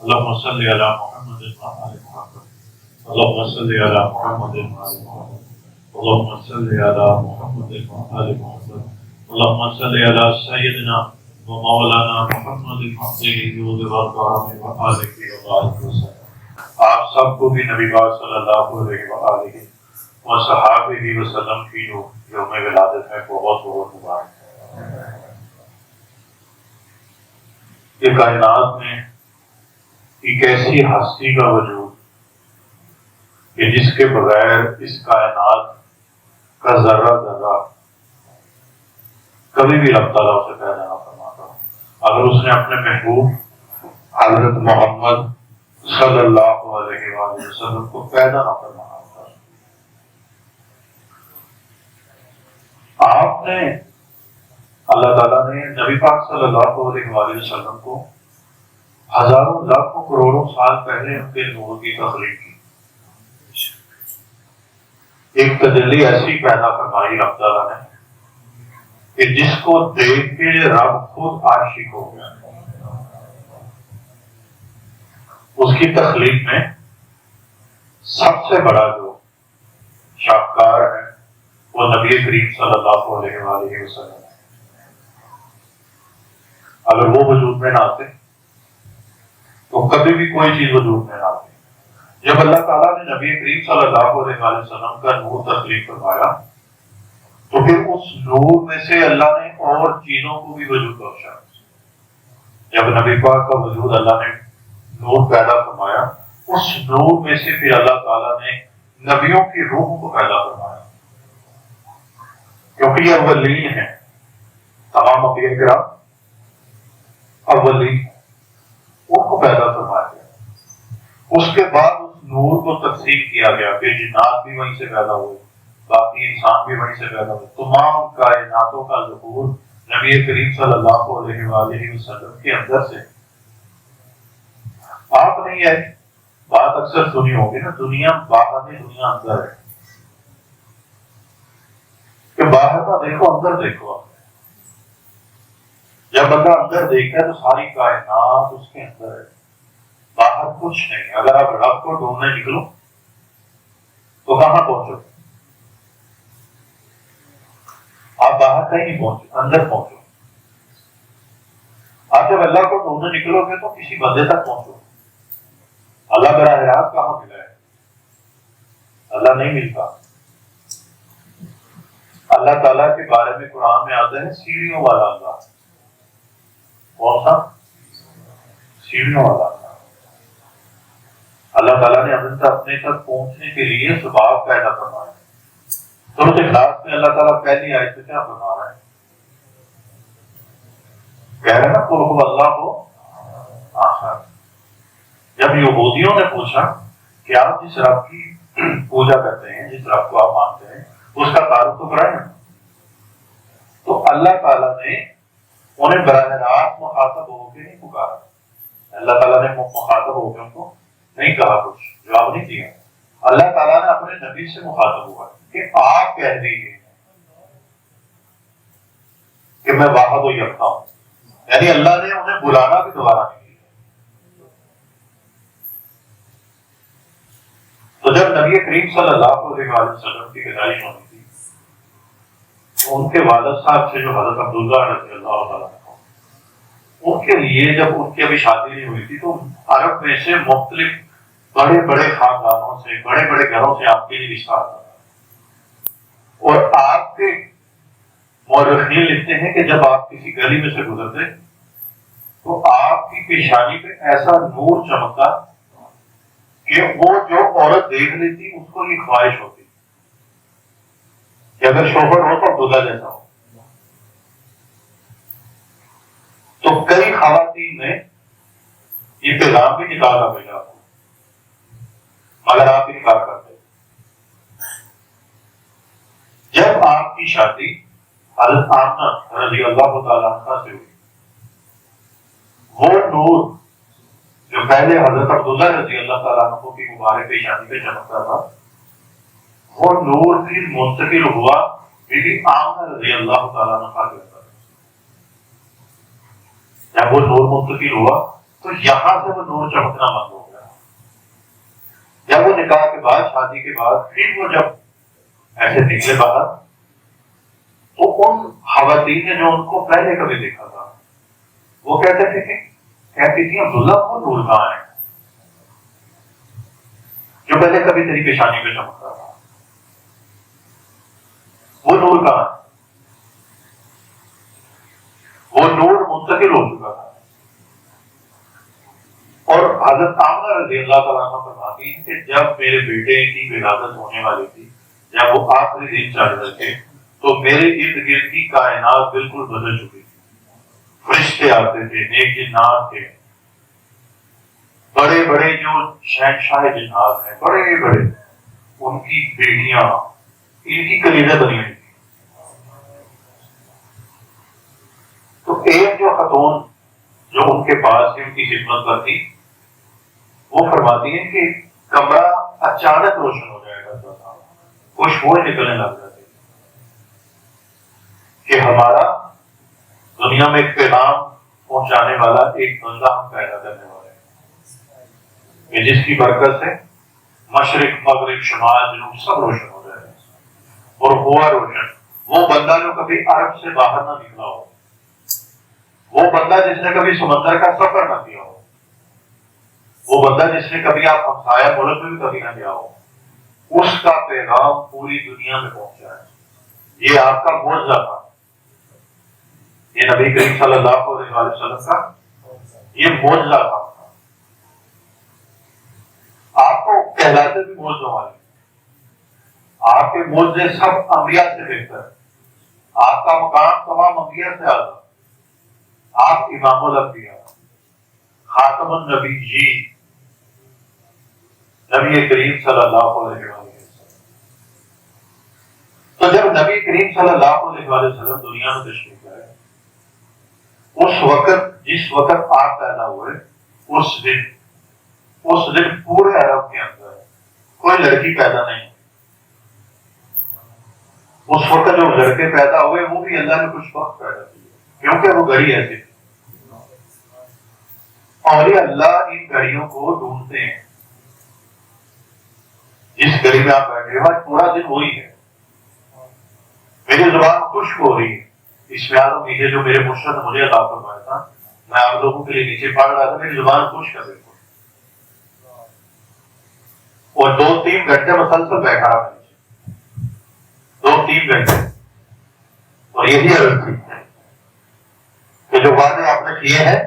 اللهم صل على محمد وعلى محمد اللهم صل على محمد وعلى محمد اللهم صل على محمد وعلى محمد اللهم صل على سيدنا ومولانا محمد عبده ورسوله وآله وصحبه وسلم۔ آپ سب کو بھی نبی پاک صلی اللہ علیہ وآلہ وصحبہ وسلم کی جو یوم ولادت ہے بہت بہت مبارک۔ یہ کائنات میں ایک ایسی ہستی کا وجود کہ جس کے بغیر اس کائنات کا ذرہ ذرہ کبھی بھی اللہ تعالیٰ اسے پیدا نہ فرماتا۔ اگر اس نے اپنے محبوب حضرت محمد صلی اللہ علیہ وآلہ وسلم کو پیدا نہ فرمایا ہوتا، آپ نے اللہ تعالیٰ نے نبی پاک صلی اللہ علیہ وآلہ وسلم کو ہزاروں لاکھوں کروڑوں سال پہلے ان کے نور کی تخلیق کی، ایک تجلی ایسی پیدا فرمائی رب تعالیٰ نے کہ جس کو دیکھ کے رب خود عاشق ہو گیا۔ اس کی تخلیق میں سب سے بڑا جو شاہکار ہے وہ نبی کریم صلی اللہ علیہ وآلہ وسلم ہے۔ اگر وہ وجود میں نہ آتے تو کبھی بھی کوئی چیز وجود میں نہ آتی۔ جب اللہ تعالیٰ نے نبی کریم صلی اللہ علیہ وآلہ وسلم کا نور تخلیق فرمایا تو پھر اس نور میں سے اللہ نے اور چیزوں کو بھی وجود بخشا۔ جب نبی پاک کا وجود اللہ نے نور پیدا فرمایا، اس نور میں سے پھر اللہ تعالیٰ نے نبیوں کی روح کو پیدا فرمایا، کیونکہ یہ اولین ہیں، تمام انبیاء کرام اولین ان کو پیدا فرمایا گیا۔ اس کے بعد اس نور کو تقسیم کیا گیا کہ جنات بھی وہیں سے پیدا ہوئے، باقی انسان بھی وہیں سے پیدا ہوئے۔ تمام کائناتوں کا ظہور نبی کریم صلی اللہ علیہ وآلہ وسلم کے اندر سے۔ آپ نے یہ بات اکثر سنی ہوگی نا، دنیا باہر ہے دنیا اندر ہے، کہ باہر کا دیکھو اندر دیکھو۔ جب بندہ اندر دیکھتا ہے تو ساری کائنات اس کے اندر ہے، باہر کچھ نہیں۔ اگر آپ رب کو ڈھونڈنے نکلو تو کہاں پہنچو؟ آپ باہر کہیں نہیں پہنچو، اندر پہنچو۔ آپ جب اللہ کو ڈھونڈنے نکلو گے تو کسی بندے تک پہنچو۔ اللہ براہ راست کہاں ملا ہے؟ اللہ نہیں ملتا۔ اللہ تعالیٰ کے بارے میں قرآن میں آتا ہے سیڑھیوں والا اللہ۔ کون سا؟ سیڑھیوں والا اللہ۔ اللہ تعالیٰ نے اپنے تک پہنچنے کے لیے سباب پیدا فرمایا۔ سورۃ اخلاص میں اللہ تعالیٰ پہلی آیت میں کیا فرما رہا ہے؟ کہہ رہے نا قل هو اللہ احد۔ جب یہودیوں نے پوچھا کہ آپ جس رب کی پوجا کرتے ہیں، جس رب کو آپ مانتے ہیں، اس کا تعارف تو کرائیں، تو اللہ تعالیٰ نے انہیں براہ راست مخاطب ہو کے نہیں پکارا۔ اللہ تعالیٰ نے مخاطب ہو کے ان کو نہیں کہا، کچھ جواب نہیں دیا۔ اللہ تعالیٰ نے اپنے نبی سے مخاطب ہوا کہ آپ کہہ دیجیے کہ میں واحد و یکتا ہوں، یعنی اللہ نے انہیں بلانا بھی دوبارہ نہیں۔ تو جب نبی کریم صلی اللہ علیہ وسلم کی پیدائش ہونی تھی تو ان کے والد صاحب سے جو حضرت عبداللہ رضی اللہ تعالیٰ عنہ، ان کے لیے جب ان کی ابھی شادی نہیں ہوئی تھی تو عرب میں سے مختلف بڑے بڑے خاندانوں سے، بڑے بڑے گھروں سے آپ کے لیے رشتہ آتا تھا۔ اور آپ کے مورخین لکھتے ہیں کہ جب آپ کسی گلی میں سے گزرتے تو آپ کی پیشانی پہ ایسا نور چمکتا کہ وہ جو عورت دیکھ لیتی اس کو یہ خواہش ہوتی کہ اگر شوہر ہو تو عبداللہ جیسا ہو۔ تو کئی خواتین نے یہ پیغام بھی نکالا بھیجا آپ کو، مگر آپ انکار کرتے۔ جب آپ کی شادی حضرت آمنہ رضی اللہ تعالیٰ عنہ سے ہوئی، وہ نور جو پہلے حضرت عبداللہ رضی اللہ تعالیٰ عنہ کی مبارک پیشانی پہ چمکتا تھا، وہ نور پھر منتقل ہوا بی بی آمنہ رضی اللہ تعالیٰ عنہ کے اندر۔ جب وہ نور منتقل ہوا تو یہاں سے وہ نور چمکنا بند ہو گیا. جب وہ نکاح کے بعد، شادی کے بعد، پھر وہ جب ایسے نکلے باہر، تو ان خواتین نے جو ان کو پہلے کبھی دیکھا تھا وہ کہتے تھے کہ کہتی تھی عبداللہ وہ نور کہاں ہے جو پہلے کبھی تیری پیشانی پہ چمکتا تھا؟ وہ نور کہاں ہے؟ وہ نور منتقل ہو چکا تھا. اور حضرت آمنہ رضی اللہ تعالیٰ عنہ فرماتی ہیں کہ جب میرے بیٹے کی ولادت ہونے والی تھی، جب وہ آخری دن چل رہے تھے، تو میرے ارد گرد کی کائنات بالکل بدل چکی تھی. فرشتے آتے تھے، نیک جنات تھے، بڑے بڑے جو شہنشاہ جنات ہیں، بڑے بڑے، ان کی بیٹیاں، ان کی کلیجیں بنی ہوئی تھی. تو ایک جو خاتون جو ان کے پاس ان کی خدمت کرتی، وہ فرماتی ہے کہ کمرہ اچانک روشن ہو جائے گا تھا، خوشبوئیں نکلنے لگ جاتی کہ ہمارا دنیا میں ایک پیغام پہنچانے والا ایک بندہ ہم پیدا کرنے والے ہیں کہ جس کی برکت سے مشرق مغرب شمال جنوب سب روشن ہو جائے گا. اور ہوا روشن وہ بندہ جو کبھی عرب سے باہر نہ نکلا ہو، وہ بندہ جس نے کبھی سمندر کا سفر نہ کیا ہو، وہ بندہ جس نے کبھی آپ ہمسایہ ملک میں بھی کبھی نہ گیا ہو، اس کا پیغام پوری دنیا میں پہنچا ہے. یہ آپ کا معجزہ تھا، یہ نبی کریم صلی اللہ علیہ وسلم کا یہ معجزہ تھا. آپ کو کہلاتے بھی معجزوں والے، آپ کے معجزے سب انبیاء سے بہتر، آپ کا مقام تمام انبیاء سے اعلیٰ، آپ امام الانبیاء، خاتم النبیین، نبی کریم صلی اللہ علیہ وسلم. تو جب نبی کریم صلی اللہ علیہ وسلم دنیا میں تشریف لائے، اس وقت جس وقت آپ پیدا ہوئے، اس دن پورے عرب کے اندر کوئی لڑکی پیدا نہیں. اس وقت جو لڑکے پیدا ہوئے وہ بھی اللہ نے کچھ وقت پیدا کیے، کیونکہ وہ گھڑی ایسی تھی. اور یہ اللہ ان گھڑیوں کو ڈھونڈتے ہیں. جس گھڑی میں آپ بیٹھے ہو آج پورا دن وہی ہے، میری زبان خشک ہو رہی ہے. اس میں آدم نیچے جو میرے مرشد نے مجھے عطا فرمایا تھا، میں آپ لوگوں کے لیے نیچے پڑھ رہا تھا، میری زبان خشک ہے بالکل. اور 2-3 گھنٹے مسلسل بیٹھا رہا نیچے، 2-3 گھنٹے. اور یہی عرض تھی کہ جو وعدے آپ نے کیے ہیں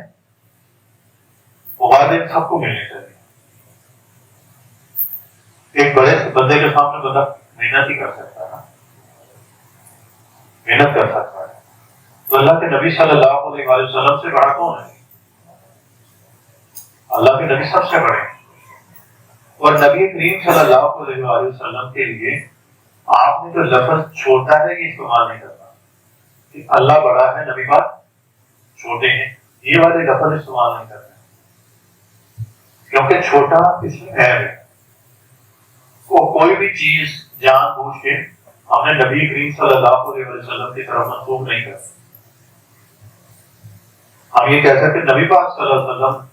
وہ وعدے سب کو ملنے چاہیے. ایک بڑے سے بندے کے سامنے بندہ محنت ہی کر سکتا ہے، محنت کر سکتا ہے. تو اللہ کے نبی صلی اللہ علیہ وسلم سے بڑا کون ہے؟ اللہ کے نبی سب سے بڑے ہیں. اور نبی کریم صلی اللہ علیہ وسلم کے لیے آپ نے جو لفظ چھوٹا ہے یہ استعمال نہیں کرنا کہ اللہ بڑا ہے نبی پاک چھوٹے ہیں، یہ والے لفظ استعمال نہیں کرنا، کیونکہ چھوٹا اس میں عیب ہے. کوئی بھی چیز جان بوجھ کے ہم نے نبی کریم صلی اللہ علیہ وسلم کی طرف منسوخ نہیں کرنا. ہم یہ کہہ سکتے نبی پاک صلی اللہ علیہ وسلم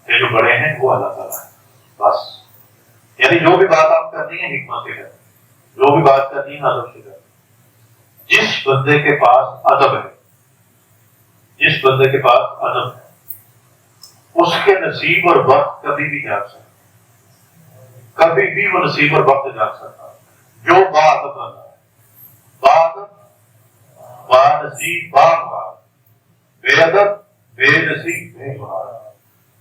سے جو بڑے ہیں وہ اللہ تعالیٰ ہے بس. یعنی جو بھی بات آپ کرنی ہے حکمت سے کریں، جو بھی بات کرنی ہے ادب سے کریں. جس بندے کے پاس ادب ہے، جس بندے کے پاس ادب ہے، اس کے نصیب اور وقت کبھی بھی جاگ سکتا، کبھی بھی وہ نصیب اور وقت جاگ سکتا جو بات بندہ ہے. بات با نصیب با بے ادب بے نصیب بے مراد.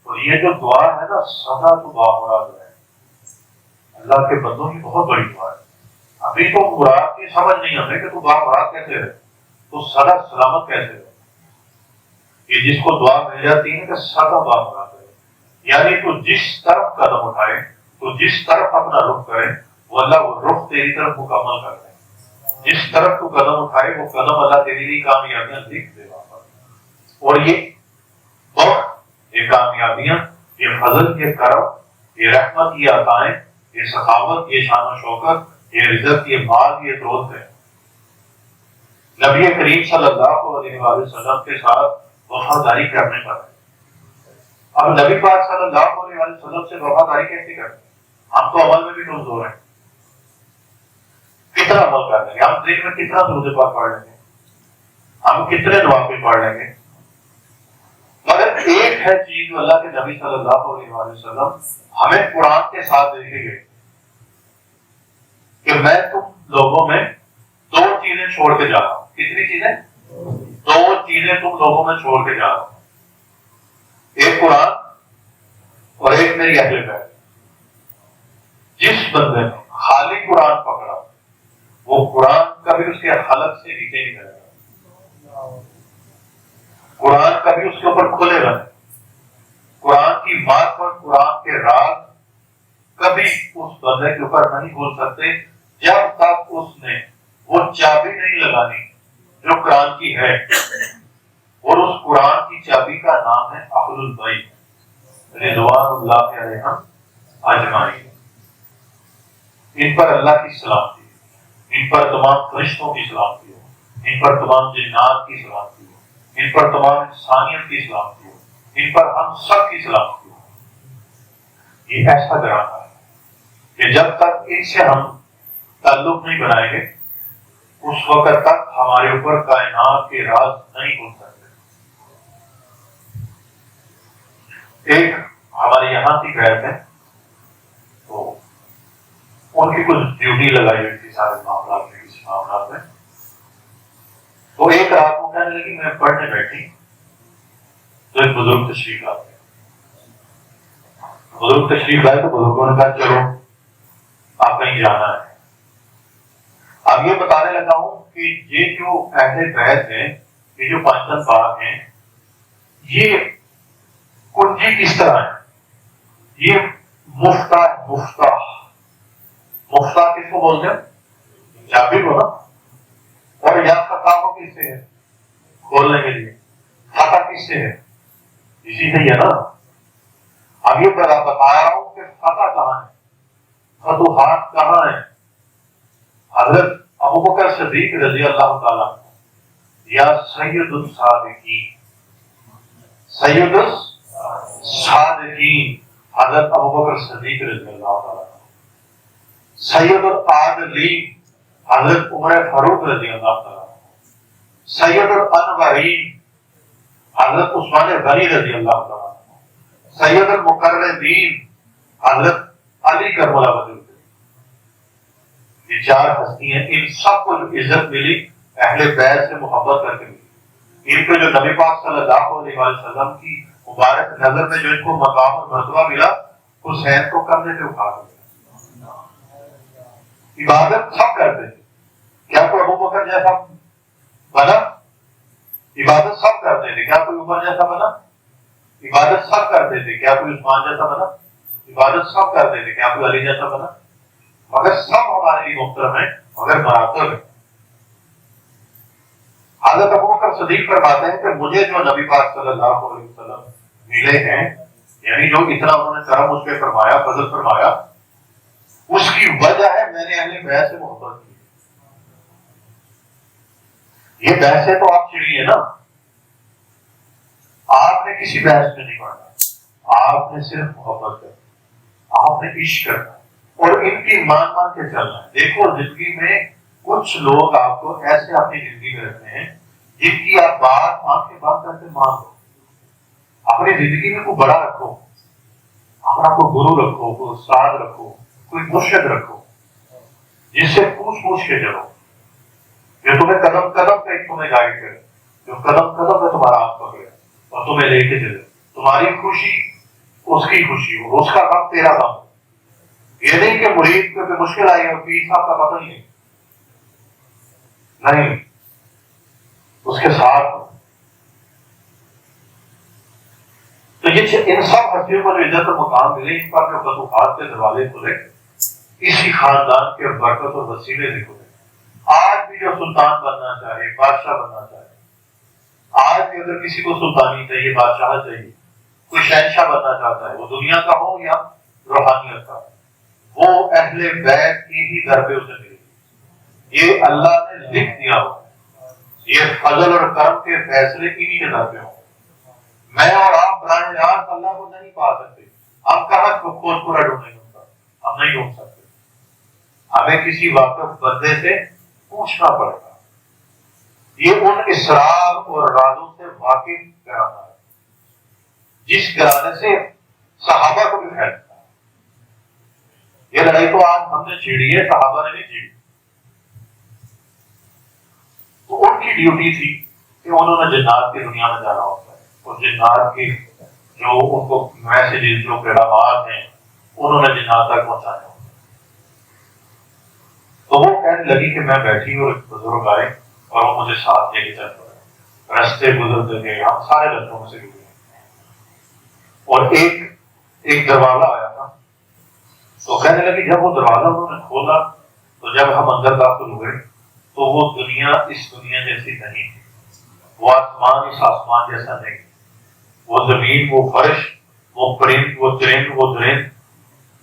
اور یہ جو دعا ہے نا سدا تو با مراد ہے، اللہ کے بندوں کی بہت بڑی دعا ہے. ابھی تو مراد کی سمجھ نہیں ہمیں کہ تو با مراد کیسے ہے، تو سدا سلامت کیسے ہے. یہ جس کو دعا مل جاتی ہے کہ سدا با مراد ہے، یعنی تو جس طرف قدم اٹھائے، تو جس طرف اپنا رخ کرے وہ اللہ وہ رخ تیری طرف مکمل کر دے. جس طرف تو قدم اٹھائے وہ قدم اللہ تیری لیے کامیابیاں لکھ دے گا. اور یہ بہت یہ کامیابیاں، یہ فضل، یہ کرم، یہ رحمت، یہ عطائیں، یہ سخاوت، یہ شان و شوکت، یہ عزت، یہ مال، یہ دولت ہے. نبی کریم صلی اللہ علیہ وسلم کے ساتھ وفاداری کرنے پر ہے. اب نبی پاک صلی اللہ علیہ وسلم سے وفاداری کیسے کریں؟ ہم تو عمل میں بھی کمزور ہیں. کتنا عمل کر لیں گے ہم؟ دن میں کتنا درود پاک پڑھ لیں گے ہم؟ کتنے نوافل پڑھ لیں گے؟ مگر ایک ہے چیز جو اللہ کے نبی صلی اللہ علیہ وسلم ہمیں قرآن کے ساتھ دے کے گئے کہ میں تم لوگوں میں دو چیزیں چھوڑ کے جا رہا ہوں. کتنی چیزیں؟ دو چیزیں تم لوگوں میں چھوڑ کے جا رہا ہوں. ایک قرآن اور ایک میری اہل بیت. جس بندے نے خالی قرآن پکڑا وہ قرآن کبھی اس کے حلق سے نیچے نہیں کرے گا. قرآن کبھی اس کے اوپر کھلے گا نہیں. قرآن کی معرفت، قرآن کے راز کبھی اس بندے کے اوپر نہیں کھول سکتے جب تک اس نے وہ چابی نہیں لگانی جو قرآن کی ہے. اور اس قرآن کی چابی کا نام ہے اہل البیت رضوان اللہ علیہم اجمعین. ان پر اللہ کی سلامتی ہو، ان پر تمام فرشتوں کی سلامتی ہو، ان پر تمام جنات کی سلامتی ہو، ان پر تمام انسانیت کی سلامتی ہو، ان پر ہم سب کی سلامتی ہو. یہ ایسا گرانا ہے کہ جب تک ان سے ہم تعلق نہیں بنائیں گے اس وقت تک ہمارے اوپر کائنات کے راز نہیں کھل سکتے. ایک ہمارے یہاں کی بیت ہے تو ان کی کچھ ڈیوٹی لگائی ہوئی تھی سارے معاملات میں، کسی معاملات میں. تو ایک رات کو کہنے لگی میں پڑھنے بیٹھی تو ایک بزرگ تشریف لائے. بزرگ تشریف لائے تو بزرگوں نے کہا چلو آپ کہیں جانا ہے. اب یہ بتانے لگا ہوں کہ یہ جو اہل بیت ہیں، یہ جو پانچ پاک ہیں، یہ کنجی کس طرح ہے. یہ مفتاح کس کو بولتے ہیں؟ چابی کو نا. اور یہاں کا کام کس سے ہے؟ کھولنے کے لیے. فتح کس سے ہے؟ اسی سے ہی ہے نا. اب یہ بتا رہا ہوں کہ فتح کہاں ہے، فتوحات کہاں ہے. حضرت ابوبکر صدیق رضی اللہ تعالیٰ یا سید الصادقین، سید الصادقین حضرت ابوبکر صدیق رضی اللہ تعالیٰ، سید العادلین حضرت عمر فاروق رضی اللہ تعالیٰ، سید الانورین حضرت عثمان غنی رضی اللہ تعالیٰ، سید المقربین حضرت علی کرم اللہ وجہ. یہ چار ہستی ہیں. ان سب کو جو عزت ملی اہل بیت سے محبت کر کے ملی. ان کو جو نبی پاک صلی اللہ علیہ وسلم کی مبارک نظر میں جو ان کو مقام اور مرتبہ ملا، حسین کو کندھے پہ اٹھا دیا. عبادت سب کرتے تھے. کیا کوئی ابو بکر جیسا بنا؟ عبادت سب کرتے تھے. کیا کوئی عمر جیسا بنا؟ عبادت سب کرتے تھے. کیا کوئی عثمان جیسا بنا؟ عبادت سب کرتے تھے. کیا کوئی علی جیسا بنا؟ مگر سب ہمارے لیے محترم ہیں مگر مراتب ہیں. حضرت ابوبکر صدیق فرماتے ہیں کہ مجھے جو نبی پاک صلی اللہ علیہ وسلم ملے ہیں، یعنی جو اتنا انہوں نے کرم اس پہ فرمایا، فضل فرمایا، اس کی وجہ ہے میں نے اہل بیت سے محبت کی. یہ بحثیں تو آپ چڑی ہے نا. آپ نے کسی بحث میں نہیں پڑھنا، آپ نے صرف محبت کرنا، آپ نے عشق کرنا اور ان کی مان کے چلنا ہے. دیکھو زندگی میں کچھ لوگ آپ کو ایسے اپنی زندگی میں رکھتے ہیں جن کی آپ بات آنکھیں بند کر کے مان لو. اپنی زندگی میں کوئی بڑا رکھو، اپنا کوئی گرو رکھو، کوئی استاد رکھو، کوئی مرشد رکھو جس سے پوچھ کے چلو، جو تمہیں قدم قدم پہ تمہیں گائیڈ کرے، جو قدم قدم پہ تمہارا ہاتھ پکڑے اور تمہیں لے کے چلے. تمہاری خوشی اس کی خوشی ہو، اس کا غم تیرا غم ہو. یہ نہیں کہ مرید پہ مشکل آئی اور پیر صاحب کا پتہ نہیں، اس کے ساتھ. تو یہ ان سب ہستیوں کو جو عزت و مقام ملے، ان پر جو فتوحات کے دروازے کھلے، اسی خاندان کے برکت اور وسیلے سے کھلے. آج بھی جو سلطان بننا چاہے، بادشاہ بننا چاہے، آج بھی اگر کسی کو سلطانی چاہیے، بادشاہ چاہیے، کوئی شہنشاہ بننا چاہتا ہے، وہ دنیا کا ہو یا روحانیت کا، وہ اہل بیت کی ہی در پہ اسے ملے گی. یہ اللہ نے لکھ دیا ہو، یہ فضل اور کرم کے فیصلے انہی کے در پہ ہوں. میں اور آپ ہم براہ راست اللہ کو نہیں پا سکتے، ہم کہاں کھود پورا ڈھونڈیں گے، ہم نہیں ڈھونڈ سکتے، ہمیں کسی واقف بندے سے پوچھنا پڑے گا۔ یہ ان اسرار اور رازوں سے واقف کرانا ہے جس کرانے سے صحابہ کو بھی پھیلتا ہے۔ یہ لڑائی تو آج ہم نے چھیڑی ہے، صحابہ نے نہیں چھیڑی۔ تو ان کی ڈیوٹی تھی کہ انہوں نے جنات کی دنیا میں جانا ہوتا ہے، اور جنات کی جو ان کو میسیجز، جو پیغامات ہیں، انہوں نے جنات تک پہنچانے ہوتے ہیں۔ تو وہ کہنے لگی کہ میں بیٹھی اور ایک بزرگ آئے اور وہ مجھے ساتھ لے کے چل پڑے، رستے گزرتے گئے، ہم سارے رستوں میں سے گزرے، اور ایک دروازہ آیا تھا۔ تو کہنے لگی جب وہ دروازہ انہوں نے کھولا تو جب ہم اندر داخل ہوئے تو وہ دنیا اس دنیا جیسی نہیں تھی، وہ آسمان اس آسمان جیسا نہیں، وہ زمین، وہ فرش، وہ پرند، وہ چرند، وہ درند،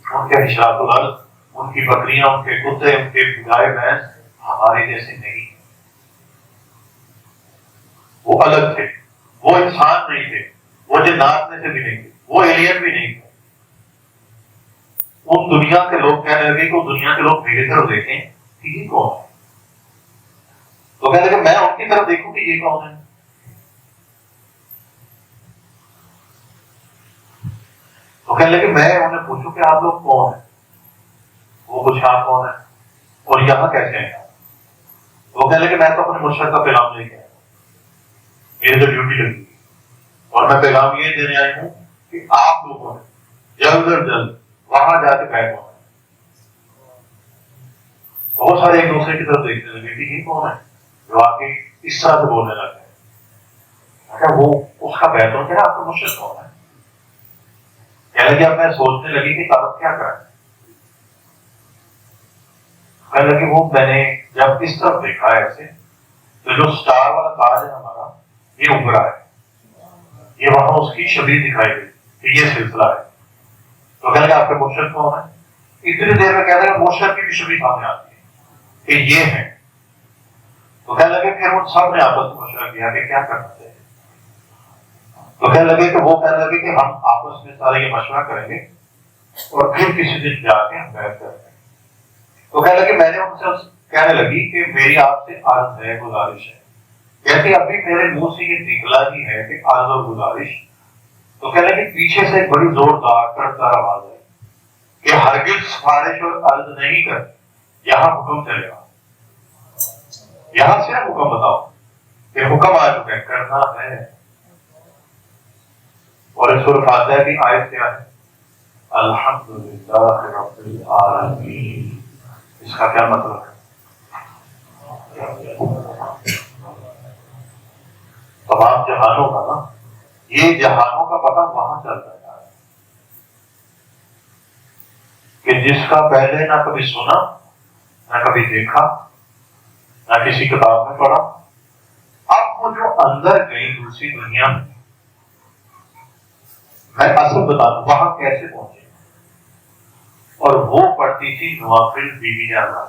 ان کے حشرات الارض، ان کی بکریاں، ان کے کتے، ان کے گائے بھینس ہمارے جیسے نہیں، وہ الگ تھے، وہ انسان نہیں تھے، وہ جنات میں سے بھی نہیں تھے، وہ ایلین بھی نہیں تھے۔ ان دنیا کے لوگ کہنے لگے کہ دنیا کے لوگ میری طرف دیکھیں کہ یہ کون ہے، تو کہنے لگے میں ان کی طرف دیکھوں کہ یہ کون ہے۔ تو کہنے لگے میں انہیں پوچھوں کہ آپ لوگ کون ہیں، وہ پوچھا آپ کون ہے اور یہاں کیسے ہیں۔ وہ کہنے لگے میں تو اپنے مرشد کا پیغام لے کے آیا، میری تو ڈیوٹی لگی اور میں پیغام یہ دینے آئی ہوں کہ آپ لوگوں نے جلد از جلد وہاں جا کے بیٹھ ہونا ہے۔ بہت سارے ایک دوسرے کی طرف دیکھنے لگے کہ یہ کون ہے جو آ کے اس طرح سے بولنے لگے۔ وہ اس کا بیت ہو کیا آپ کا مرشد کون ہے؟ کہنے لگے اب میں سوچنے لگی کہ اب کیا کریں۔ کہنے لگے وہ میں نے جب اس طرف دیکھا ہے ایسے تو جو سٹار والا تاج ہے ہمارا یہ ابھرا ہے، یہ وہاں اس کی شبیہ دکھائی گئی کہ یہ سلسلہ ہے۔ تو کہنے لگے آپ کے مرشد کون ہے؟ اتنی دیر میں کہنے لگے مرشد کی بھی شبیہ سامنے آتی ہے کہ یہ ہے۔ تو کہنے لگے پھر ان سب نے آپس میں مشورہ کیا کہ کیا کرنا چاہیے۔ تو کہنے لگے کہ وہ کہنے لگے کہ ہم آپس میں سارے یہ مشورہ کریں گے اور پھر کسی دن جا کے ہم بیعت کریں گے۔ تو کہنے لگے میں نے ان سے کہنے لگی کہ میری آپ سے عرض ہے، گزارش ہے، کہتے ابھی میرے منہ سے یہ نکلا ہی ہے کہ عرض اور گزارش۔ تو کہنے لگے پیچھے سے ایک بڑی زوردار کڑکدار آواز آئی کہ ہرگز سفارش اور عرض نہیں کرتی، یہاں حکم چلے گا، یہاں صرف حکم بتاؤ کہ حکم آ چکا ہے، کرنا ہے۔ اور اس سورۃ فاتحہ کی آیت کیا ہے؟ الحمدللہ رب العالمین۔ اس کا کیا مطلب ہے؟ تمام جہانوں کا نا، یہ جہانوں کا پتہ وہاں چلتا ہے کہ جس کا پہلے نہ کبھی سنا، نہ کبھی دیکھا، نہ کسی کتاب میں پڑھا، اب وہ جو اندر گئی دوسری دنیا میں اصل بتا دوں وہاں کیسے پہنچے۔ اور وہ پڑھتی تھی نوافل بیوی جانا،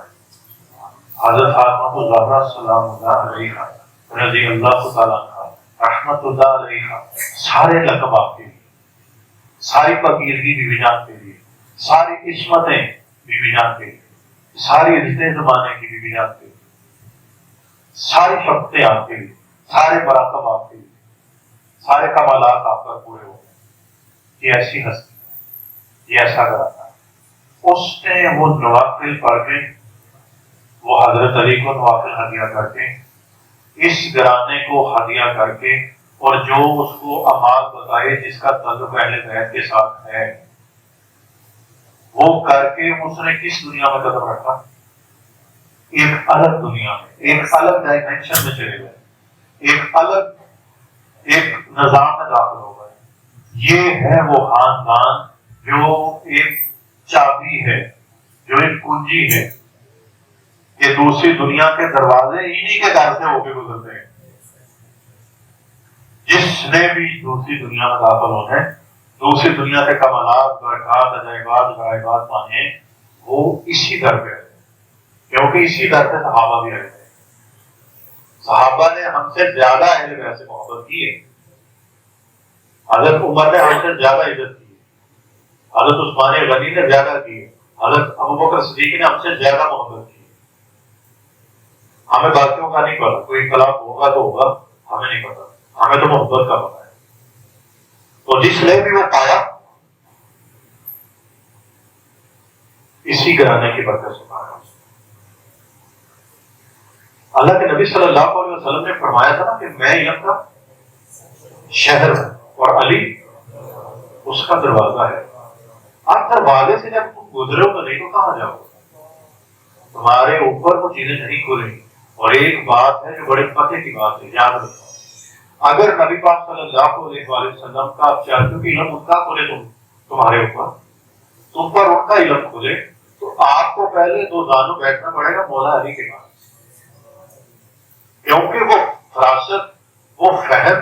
حضرت فاطمہ الزہرا سلام اللہ علیہا رضی اللہ تعالیٰ عنہا رحمت اللہ علیہا، سارے لقب آپ کے لیے، ساری پاکیزگی بیوی جان کے لیے، ساری عصمتیں بیوی جان کے لیے، ساری عزتیں زمانے کی بیوی جان کے لیے، ساری شفقتیں آپ کے لیے، سارے مراقب آپ کے لیے، سارے کمالات آپ پر پورے ہو گئے۔ یہ ایسی ہستی، یہ ایسا کراتا ہے۔ اس نے وہ نوافل پڑھ کے، وہ حضرت علی کو نوافل ہدیہ کر کے، اس گرانے کو ہدیہ کر کے، اور جو اس کو اعمال بتائے جس کا تعلق اہل بیت کے ساتھ ہے، وہ کر کے اس نے کس دنیا میں قدم رکھا؟ ایک الگ دنیا میں، ایک الگ ڈائمینشن میں چلے گئے، ایک الگ ایک نظام میں داخل ہو گئے۔ یہ ہے وہ خاندان جو ایک چابی ہے، جو ایک کنجی ہے کہ دوسری دنیا کے دروازے انہی کے گھر سے ہو کے گزرتے ہیں۔ جس نے بھی دوسری دنیا میں داخل ہونا ہے، دوسری دنیا کے کمالات، برکات، عجائبات، غائبات پانے، وہ اسی در پہ ہے، کیونکہ اسی در پہ صحابہ بھی رہتے ہیں۔ صحابہ نے ہم سے زیادہ اہل بیت سے محبت کی ہے، حضرت عمر نے ہم سے زیادہ عزت کی، حضرت عثمان غنی نے زیادہ کی، حضرت ابوبکر صدیق نے ہم سے زیادہ محبت کی. ہمیں باقیوں کا نہیں پتا، کوئی انقلاب ہوگا تو ہوگا، ہمیں نہیں پتا، ہمیں تو محبت کا پتا ہے. تو جس نے بھی وہ پایا اسی گھرانے کی برکت سے پایا. اللہ کے نبی صلی اللہ علیہ وسلم نے فرمایا تھا نا کہ میں علم کا شہر ہوں اور علی اس کا دروازہ ہے. آپ دروازے سے جب تم گزرو تو نہیں تو کہاں جاؤ؟ تمہارے اوپر وہ چیزیں نہیں کھلیں گی. اور ایک بات ہے جو بڑے پتے کی بات ہے، یاد رکھو، اگر نبی پاک صلی اللہ علیہ وسلم کا چاچو کی علم ان کا کھلے تمہارے اوپر، تم پر ان کا علم کھلے، تو آپ کو پہلے دو دانوں بیٹھنا پڑے گا مولا علی کے پاس. کیونکہ وہ فراست، وہ فہم،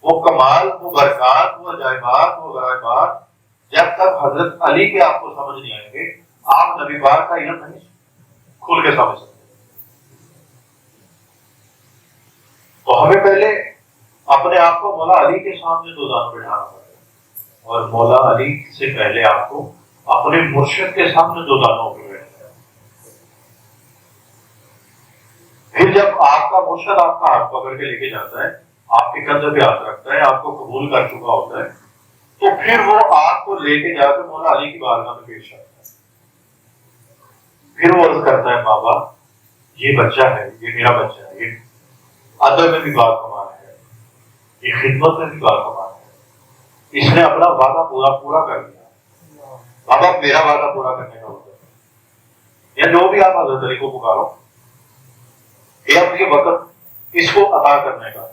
وہ کمال، وہ برکات، وہ عجائبات، وہ غرائبات جب تک حضرت علی کے آپ کو سمجھ نہیں آئیں گے، آپ نبی پاک کا علم نہیں کھل کے سمجھ سکتے. تو ہمیں پہلے اپنے آپ کو مولا علی کے سامنے دو دانوں بٹھانا پڑے گا، اور مولا علی سے پہلے آپ کو اپنے مرشد کے سامنے دو دانوں پہ بیٹھنا ہے. پھر جب آپ کا مرشد آپ کا ہاتھ پکڑ کے لے کے جاتا ہے، آپ کے کندھے پہ ہاتھ رکھتا ہے، آپ کو قبول کر چکا ہوتا ہے، تو پھر وہ آپ کو لے کے جا کے مولا علی کی بارگاہ میں پیش کرتا ہے. پھر وہ عرض کرتا ہے بابا یہ بچہ ہے، یہ میرا بچہ ہے، یہ ادب میں بھی بات کمال ہے، یہ خدمت میں بھی بات کمال ہے، اس نے اپنا وعدہ پورا کر دیا. بابا میرا وعدہ پورا کرنے کا ہوتا ہے، یا جو بھی آپ حضرت علی کو پکارو، یہ وقت اس کو عطا کرنے کا.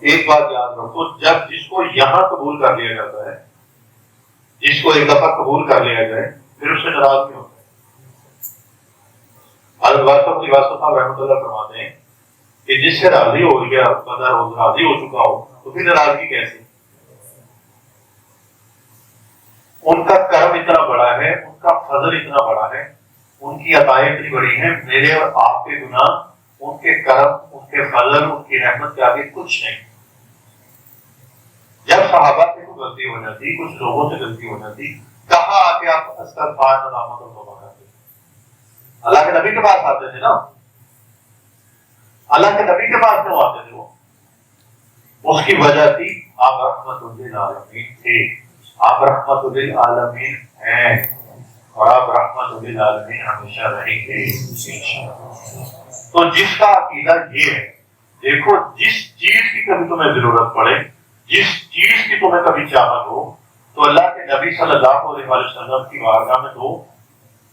ایک بات یاد رکھو، جب جس کو یہاں قبول کر لیا جاتا ہے، جس کو ایک دفعہ قبول کر لیا جائے، پھر اس سے ناراض نہیں ہوتا. حضرت واسف علی واسف صاحب رحمۃ اللہ فرماتے ہیں کہ جس سے راضی ہو گیا، راضی ہو چکا ہو، تو پھر ناراضگی کیسے؟ ان کا کرم اتنا بڑا ہے، ان کا فضل اتنا بڑا ہے، ان کی عطائیں اتنی بڑی ہیں، میرے اور آپ کے گناہ ان کے کرم، ان کے فضل، ان کی رحمت کے آگے کچھ نہیں. جب صحابہ سے کوئی غلطی ہو جاتی، کچھ لوگوں سے غلطی ہو جاتی، کہاں آ کے آپ استغفار ندامت اور توبہ کرتے؟ اللہ کے نبی کے پاس آتے تھے نا. اللہ کے نبی کے پاس کیوں آتے تھے؟ وہ اس کی وجہ تھی آپ رحمت للعالمین تھے، آپ رحمت للعالمین ہیں، اور آپ رحمت للعالمین ہمیشہ رہیں گے. تو جس کا عقیدہ یہ ہے، دیکھو جس چیز کی کبھی تمہیں ضرورت پڑے، جس چیز کی تمہیں کبھی چاہت ہو، تو اللہ کے نبی صلی اللہ علیہ وسلم کی بارگاہ میں دو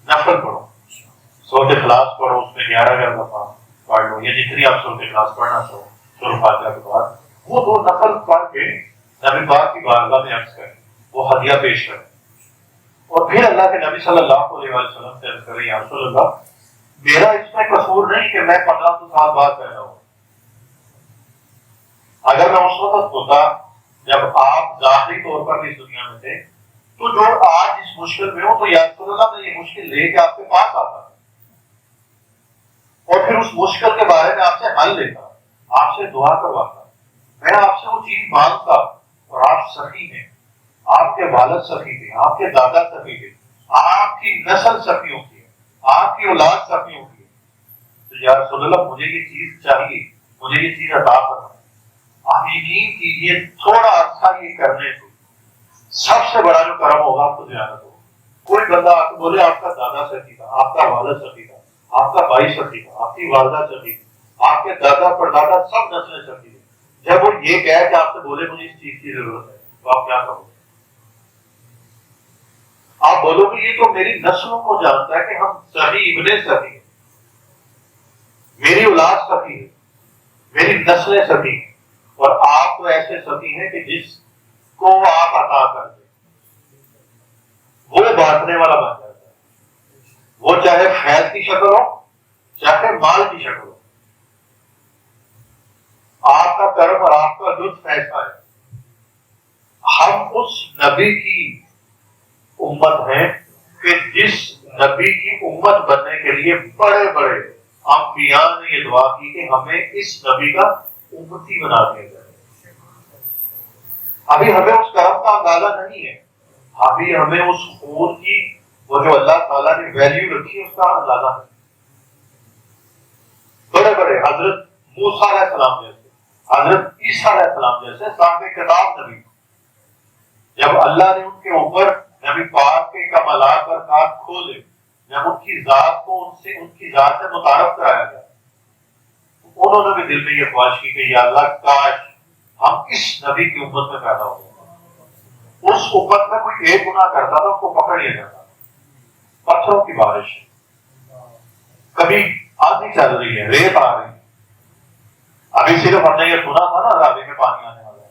نفل پڑھو. سورۃ اخلاص پڑھو، اس میں 11 دفعہ پڑھ لو، یا جتنی آپ سورۃ اخلاص پڑھنا چاہو سورۃ فاتحہ کے بعد، وہ دو نفل پڑھ کے نبی پاک کی بارگاہ میں عرض کریں، وہ ہدیہ پیش کریں، اور پھر اللہ کے نبی صلی اللہ علیہ وسلم سے عرض کریں، یا رسول اللہ میرا اس میں قصور نہیں کہ میں 1500 سال بعد پیدا ہوں. اگر میں اس وقت ہوتا جب آپ ظاہری طور پر اس دنیا میں تھے، تو جو آج اس مشکل میں ہو، تو یا رسول اللہ میں یہ مشکل لے کے آپ کے پاس آتا اور پھر اس مشکل کے بارے میں آپ سے حل لیتا، آپ سے دعا کرواتا، میں آپ سے وہ چیز مانگتا. اور آپ سخی ہیں، آپ کے والد سخی تھے، آپ کے دادا سخی تھے، آپ کی نسل سخیوں کی ہے، آپ کی اولاد سخیوں کی ہے. تو یا رسول اللہ مجھے یہ چیز چاہیے، مجھے یہ چیز عطا کرنا. آپ یقین کیجیے تھوڑا عرصہ یہ کرنے سے سب سے بڑا جو کرم ہوگا آپ کو زیادت ہوگا. کوئی بندہ آپ کو بولے آپ کا دادا سخی تھا، آپ کا والد سخی تھا، آپ کا بھائی سخی تھا، آپ کی والدہ سخی تھی، آپ کے دادا پردادا سب نسلیں سخی تھی. جب وہ یہ کہہ کہ آپ سے بولے مجھے اس چیز کی ضرورت ہے، تو آپ کیا کہو گے؟ آپ بولو گے یہ تو میری نسلوں کو جانتا ہے کہ ہم سخی ابن سخی ہیں، میری اولاد سخی ہے، میری نسلیں سخی ہیں. اور آپ تو ایسے سخی ہیں کہ جس کو آپ عطا کر دیں وہ بانٹنے والا بن جاتا ہے، وہ چاہے فیض کی شکل ہو چاہے مال کی شکل ہو. آپ کا کرم اور آپ کا لطف ایسا ہے. ہم اس نبی کی امت ہیں کہ جس نبی کی امت بننے کے لیے بڑے بڑے انبیاء نے یہ دعا کی کہ ہمیں اس نبی کا امتی بنا دیا جائے. ابھی ہمیں اس کرم کا اندازہ نہیں ہے، ابھی ہمیں اس خون کی وہ جو اللہ تعالیٰ نے ویلیو رکھی ہے اس کا اندازہ نہیں۔ بڑے بڑے حضرت موسیٰ علیہ السلام جیسے، حضرت عیسیٰ علیہ السلام جیسے صاحب کتاب نبی، جب اللہ نے ان کے اوپر نبی پاک کے کمالات پر کار کھولے، جب ان کی ذات کو ان کی ذات سے متعارف کرایا گیا، انہوں نے بھی دل میں یہ خواہش کی کہ یا اللہ کاش ہم اس نبی کی امت میں پیدا ہو۔ اس امت میں کوئی ایک گناہ کرتا تھا اس کو پکڑ لیا جاتا، پتھروں کی بارش، کبھی آندھی چل رہی ہے، ریت آ رہی ہے، ابھی صرف ہم نے یہ سنا تھا نا رابطے میں پانی آنے والا ہے،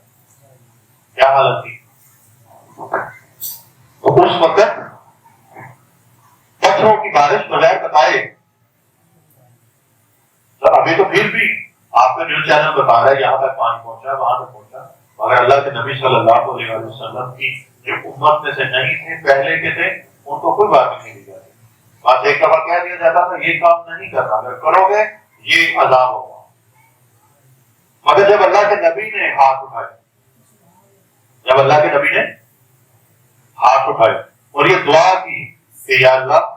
کیا حالت تھی؟ تو اس وقت پتھروں کی بارش بغیر بتائے، ابھی تو پھر بھی آپ کا نیوز چینل بتا رہا ہے یہاں تک پانی پہنچا، وہاں تک پہنچا، مگر اللہ کے نبی صلی اللہ علیہ وسلم کی جو امت میں سے نہیں تھے، پہلے کے تھے، ان کو کوئی بات نہیں دی جاتی، بس ایک دفعہ کہہ دیا جاتا تھا یہ کام نہیں کرنا، اگر کرو گے یہ عذاب ہوگا۔ مگر جب اللہ کے نبی نے ہاتھ اٹھائے، جب اللہ کے نبی نے ہاتھ اٹھائے اور یہ دعا کی کہ یا اللہ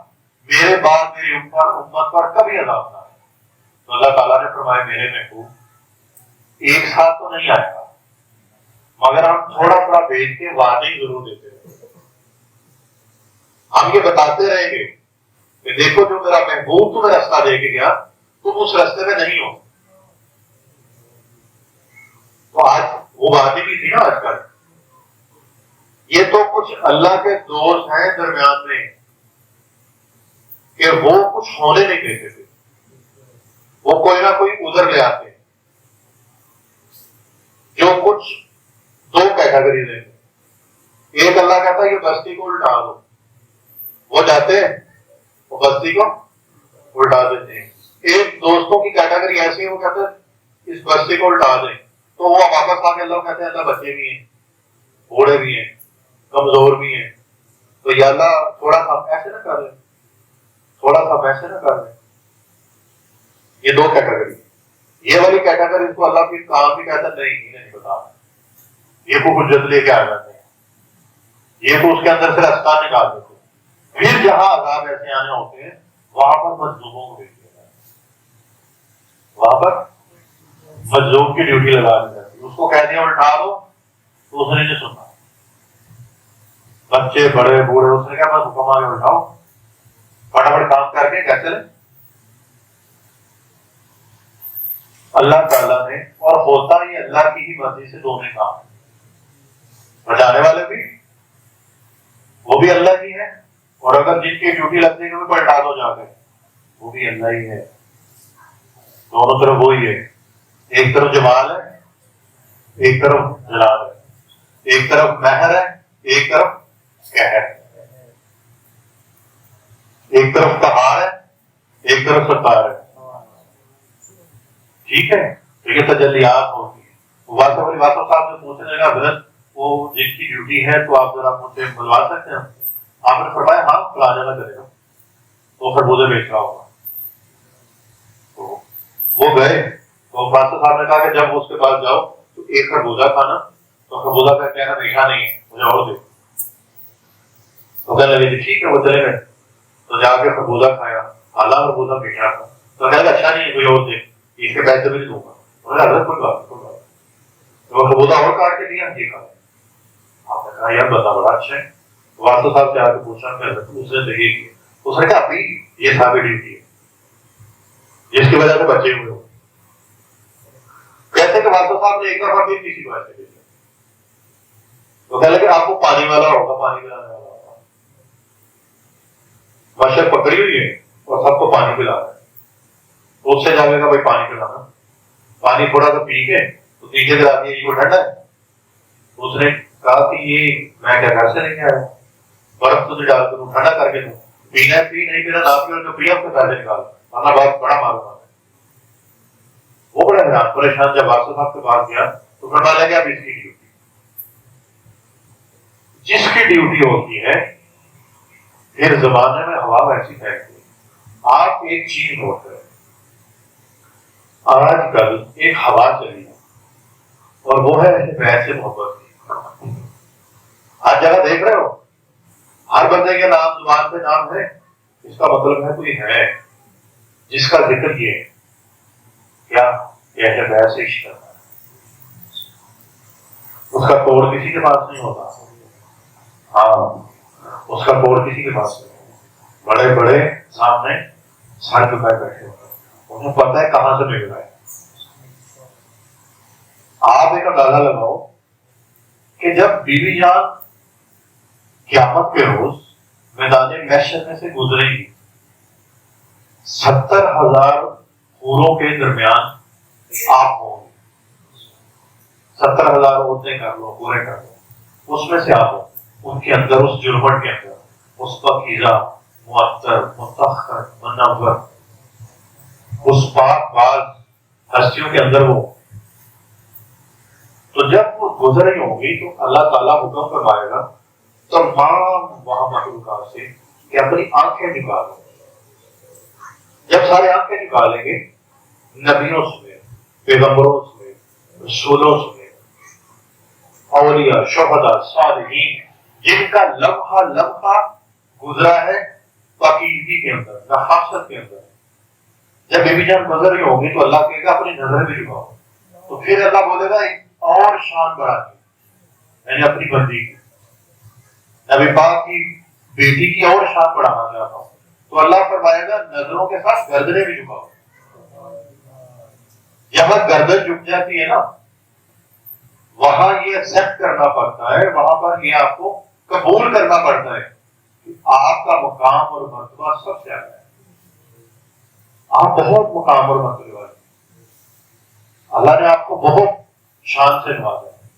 میرے بعد میری امت پر کبھی عذاب نہ آئے، تو اللہ تعالیٰ نے فرمایا میرے محبوب ایک ساتھ تو نہیں آئے گا، مگر ہم تھوڑا تھوڑا بھیج کے وعدے ضرور دیتے رہیں، ہم یہ بتاتے رہیں گے کہ دیکھو جو میرا محبوب تمہیں راستہ دے کے گیا تم اس راستے میں نہیں ہو۔ تو آج وہ باتیں بھی تھی نا، آج کل یہ تو کچھ اللہ کے دوست ہیں درمیان میں کہ وہ کچھ ہونے نہیں دیتے تھے، وہ کوئی نہ کوئی ادھر لے آتے ہیں، جو کچھ دو کیٹیگریز ہیں، ایک اللہ کہتا ہے کہ بستی کو الٹا دو، وہ جاتے ہیں وہ بستی کو الٹا دیتے ہیں، ایک دوستوں کی کیٹیگری ایسی ہے وہ کہتے ہیں اس بستی کو الٹا دیں، تو وہ واپس آ کے اللہ کہتے ہیں اللہ بچے بھی ہیں، بوڑھے بھی ہیں، کمزور بھی ہیں، تو یا اللہ تھوڑا سا ایسے نہ کر لیں، تھوڑا سا ایسے نہ کر لیں۔ یہ دو کیٹیگری، یہ والی کیٹیگری اس کو اللہ کی کام بھی کہتا نہیں بتا، یہ کو حجت لے کے آ جاتے ہیں، یہ کو اس کے اندر سے راستہ نکال دیتے ہیں، پھر جہاں عذاب ایسے آنے ہوتے ہیں وہاں پر مظلوموں کو بھیج دیا جاتا ہے، وہاں پر مظلوم کی ڈیوٹی لگا دی جاتی ہے، اس کو کہہ دیا الٹا دو تو اس نے نہیں سننا، بچے بڑے بوڑھے، اس نے کہا بس حکم آگے اٹھاؤ فٹافٹ کام کر کے کیا چلے۔ اللہ تعالیٰ نے، اور ہوتا ہی اللہ کی ہی مرضی سے دونوں کام، بچانے والے بھی وہ بھی اللہ کی ہے، اور اگر جن کی ڈیوٹی لگنے کے بھی پلٹا دو جا کے وہ بھی اللہ ہی ہے، دونوں طرف وہی ہے، ایک طرف جمال ہے ایک طرف جلال ہے، ایک طرف مہر ہے ایک طرف قہر ہے، ایک طرف قہار ہے ایک طرف ستار ہے، ٹھیک ہے، تو یہ تجلیات ہوتی ہے۔ واسف صاحب سے پوچھنے لگا حضرت وہ جن کی ڈیوٹی ہے تو آپ ذرا مجھے بلوا سکتے ہیں؟ آپ نے فرمایا ہاں فلاں جگہ کرے گا، تو خربوزے بیچ رہا ہوگا، تو وہ گئے، تو واسف صاحب نے کہا کہ جب اس کے پاس جاؤ تو ایک خربوزہ کھانا، تو خربوزہ کا کہنا میٹھا نہیں ہے مجھے اور دے، تو کہنے لگے جی ٹھیک ہے، وہ چلے گئے، تو جا کے خربوزہ کھایا، اعلیٰ خربوزہ میٹھا تھا، تو کہنے لگا اچھا نہیں ہے کوئی اور دے، اس کے پیسے بھی نہیں دوں گا، حضرت کوئی بات کوئی بات، تو وہ خربوزہ اور کاٹ کے دیا، ٹھیک ہے، آپ نے کہا یار بتا بڑا اچھا ہے، واسطہ صاحب سے آ کے پوچھا کہ حضرت اس نے دیکھی کی، اس نے کہا ابھی یہ صاحب ڈیوٹی ہے جس کی وجہ سے بچے ہوئے ہو، کہتے کہ واسطہ صاحب نے ایک دفعہ پھر کسی کو ایسے بھیجا، تو کہنے لگے آپ کو پانی والا ہوگا، پانی پلانے والا ہوگا، مشرق پکڑی ہوئی ہے اور سب کو پانی پلا رہا ہے، تو اس سے جا کے کہا بھائی پانی پلانا، پانی تھوڑا سا پی کے تو نیچے سے آتی ہے یہ ٹھنڈا ہے، اس نے کہا کہ یہ میں کیا گھر سے لے کے آیا، برف تو ڈال کے ٹھنڈا کر کے دوں، پینا ہے پی، نہیں پینا نہ پی، اور جو پیا اس کے پیسے نکال، ورنہ بہت بڑا معلوم ہے۔ وہ بڑا حیران پریشان جب واسطہ صاحب کے پاس گیا تو فرمایا لگا اب اس کی ڈیوٹی، جس کی ڈیوٹی ہوتی ہے پھر زمانے میں ہوا ویسی پھیلتی ہے۔ آپ ایک چیز نوٹ کریں، آج کل ایک ہوا چلی ہے اور وہ ہے ویسے محبت کی، ہر جگہ دیکھ رہے ہو ہر بندے کے نام زبان پہ نام ہے، اس کا مطلب ہے کوئی ہے جس کا ذکر یہ ہے کیا کہ ویسے عشق کرنا ہے، اس کا توڑ کسی کے پاس نہیں ہوتا. ہاں اس کا توڑ کسی کے پاس نہیں ہوتا. بڑے بڑے سامنے سر جھکائے بیٹھے ہوتے ہیں، انہیں پتہ ہے کہاں سے مل رہا ہے. آپ ایک اندازہ لگاؤ کہ جب بیوی جان قیامت کے روز میدان محشر میں سے گزرے گی، 70,000 حوروں کے درمیان آپ ہوں گے. 70,000 عورتیں کر لو، پورے کر لو، اس میں سے آپ ہوں. ان کے اندر، اس جرمٹ کے اندر، اس پاکیزہ، معطر، مطہر، منور، اس پاک باز ہستیوں کے اندر وہ. تو جب وہ گزر رہی ہوں گی تو اللہ تعالیٰ حکم فرمائے گا تمام وہاں مخلوقات سے کہ اپنی آنکھیں نکالو. جب سارے آنکھیں نکالیں گے، نبیوں سمیت، پیغمبروں سمیت، رسولوں سمیت، اولیاء، شہداء، صالحین، جن کا لمحہ لمحہ گزرا ہے پاکیزگی کے اندر، نحاست کے اندر، جب بیوی جان گزر رہی ہوگی تو اللہ کہے گا اپنی نظر بھی جھکاؤ. تو پھر اللہ بولے گا ایک اور شان بڑھا دی، میں نے اپنی بندی کی، نبی پاک کی بیٹی کی اور شان بڑھانا چاہتا ہوں. تو اللہ فرمائے گا نظروں کے ساتھ گردنیں بھی جھکاؤ. جہاں گردن جھک جاتی ہے نا، وہاں یہ ایکسپٹ کرنا پڑتا ہے، وہاں پر یہ آپ کو قبول کرنا پڑتا ہے کہ آپ کا مقام اور مرتبہ سب سے زیادہ ہے. آپ بہت مقام اور مرتبہ والے، اللہ نے آپ کو بہت شان سے نوازا ہے.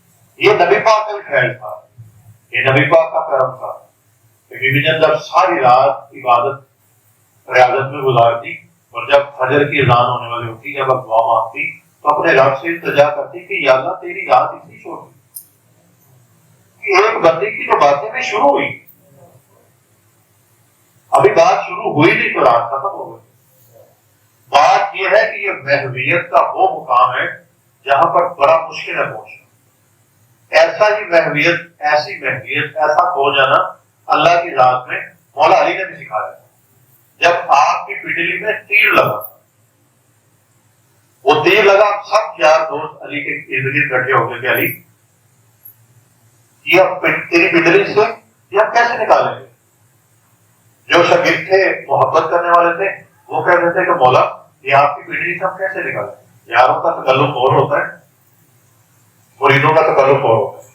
یہ نبی پاک کا خیر تھا، یہ نبی پاک کا کرم تھا کہ بیوی جان جب ساری رات عبادت ریاضت میں گزارتی اور جب فجر کی اذان ہونے والی ہوتی، جب اب دعا مانگتی تو اپنے رب سے التجا کرتی کہ یا اللہ تیری رات اتنی چھوٹی کہ ایک بندے کی تو باتیں بھی شروع ہوئی، ابھی بات شروع ہوئی نہیں تو رات ختم ہو گئی. بات یہ ہے کہ یہ محویت کا وہ مقام ہے جہاں پر بڑا مشکل ہے پہنچنا. ایسا ہی محویت، ایسی محویت، ایسا کھو جانا اللہ کی ذات میں مولا علی نے بھی سکھایا. جب آپ کی پنڈلی میں تیر لگا، وہ تیر لگا، سب یار دوست علی کے ارد گرد بیٹھے ہو گئے کہ علی یہ تیری پنڈلی سے یہ ہم کیسے نکالیں گے؟ جو شاگرد تھے، محبت کرنے والے تھے، وہ کہتے تھے کہ مولا یہ آپ کی پنڈلی سے ہم کیسے نکالیں؟ یاروں کا تکلف اور ہوتا ہے، مریدوں کا تکلف اور ہوتا ہے.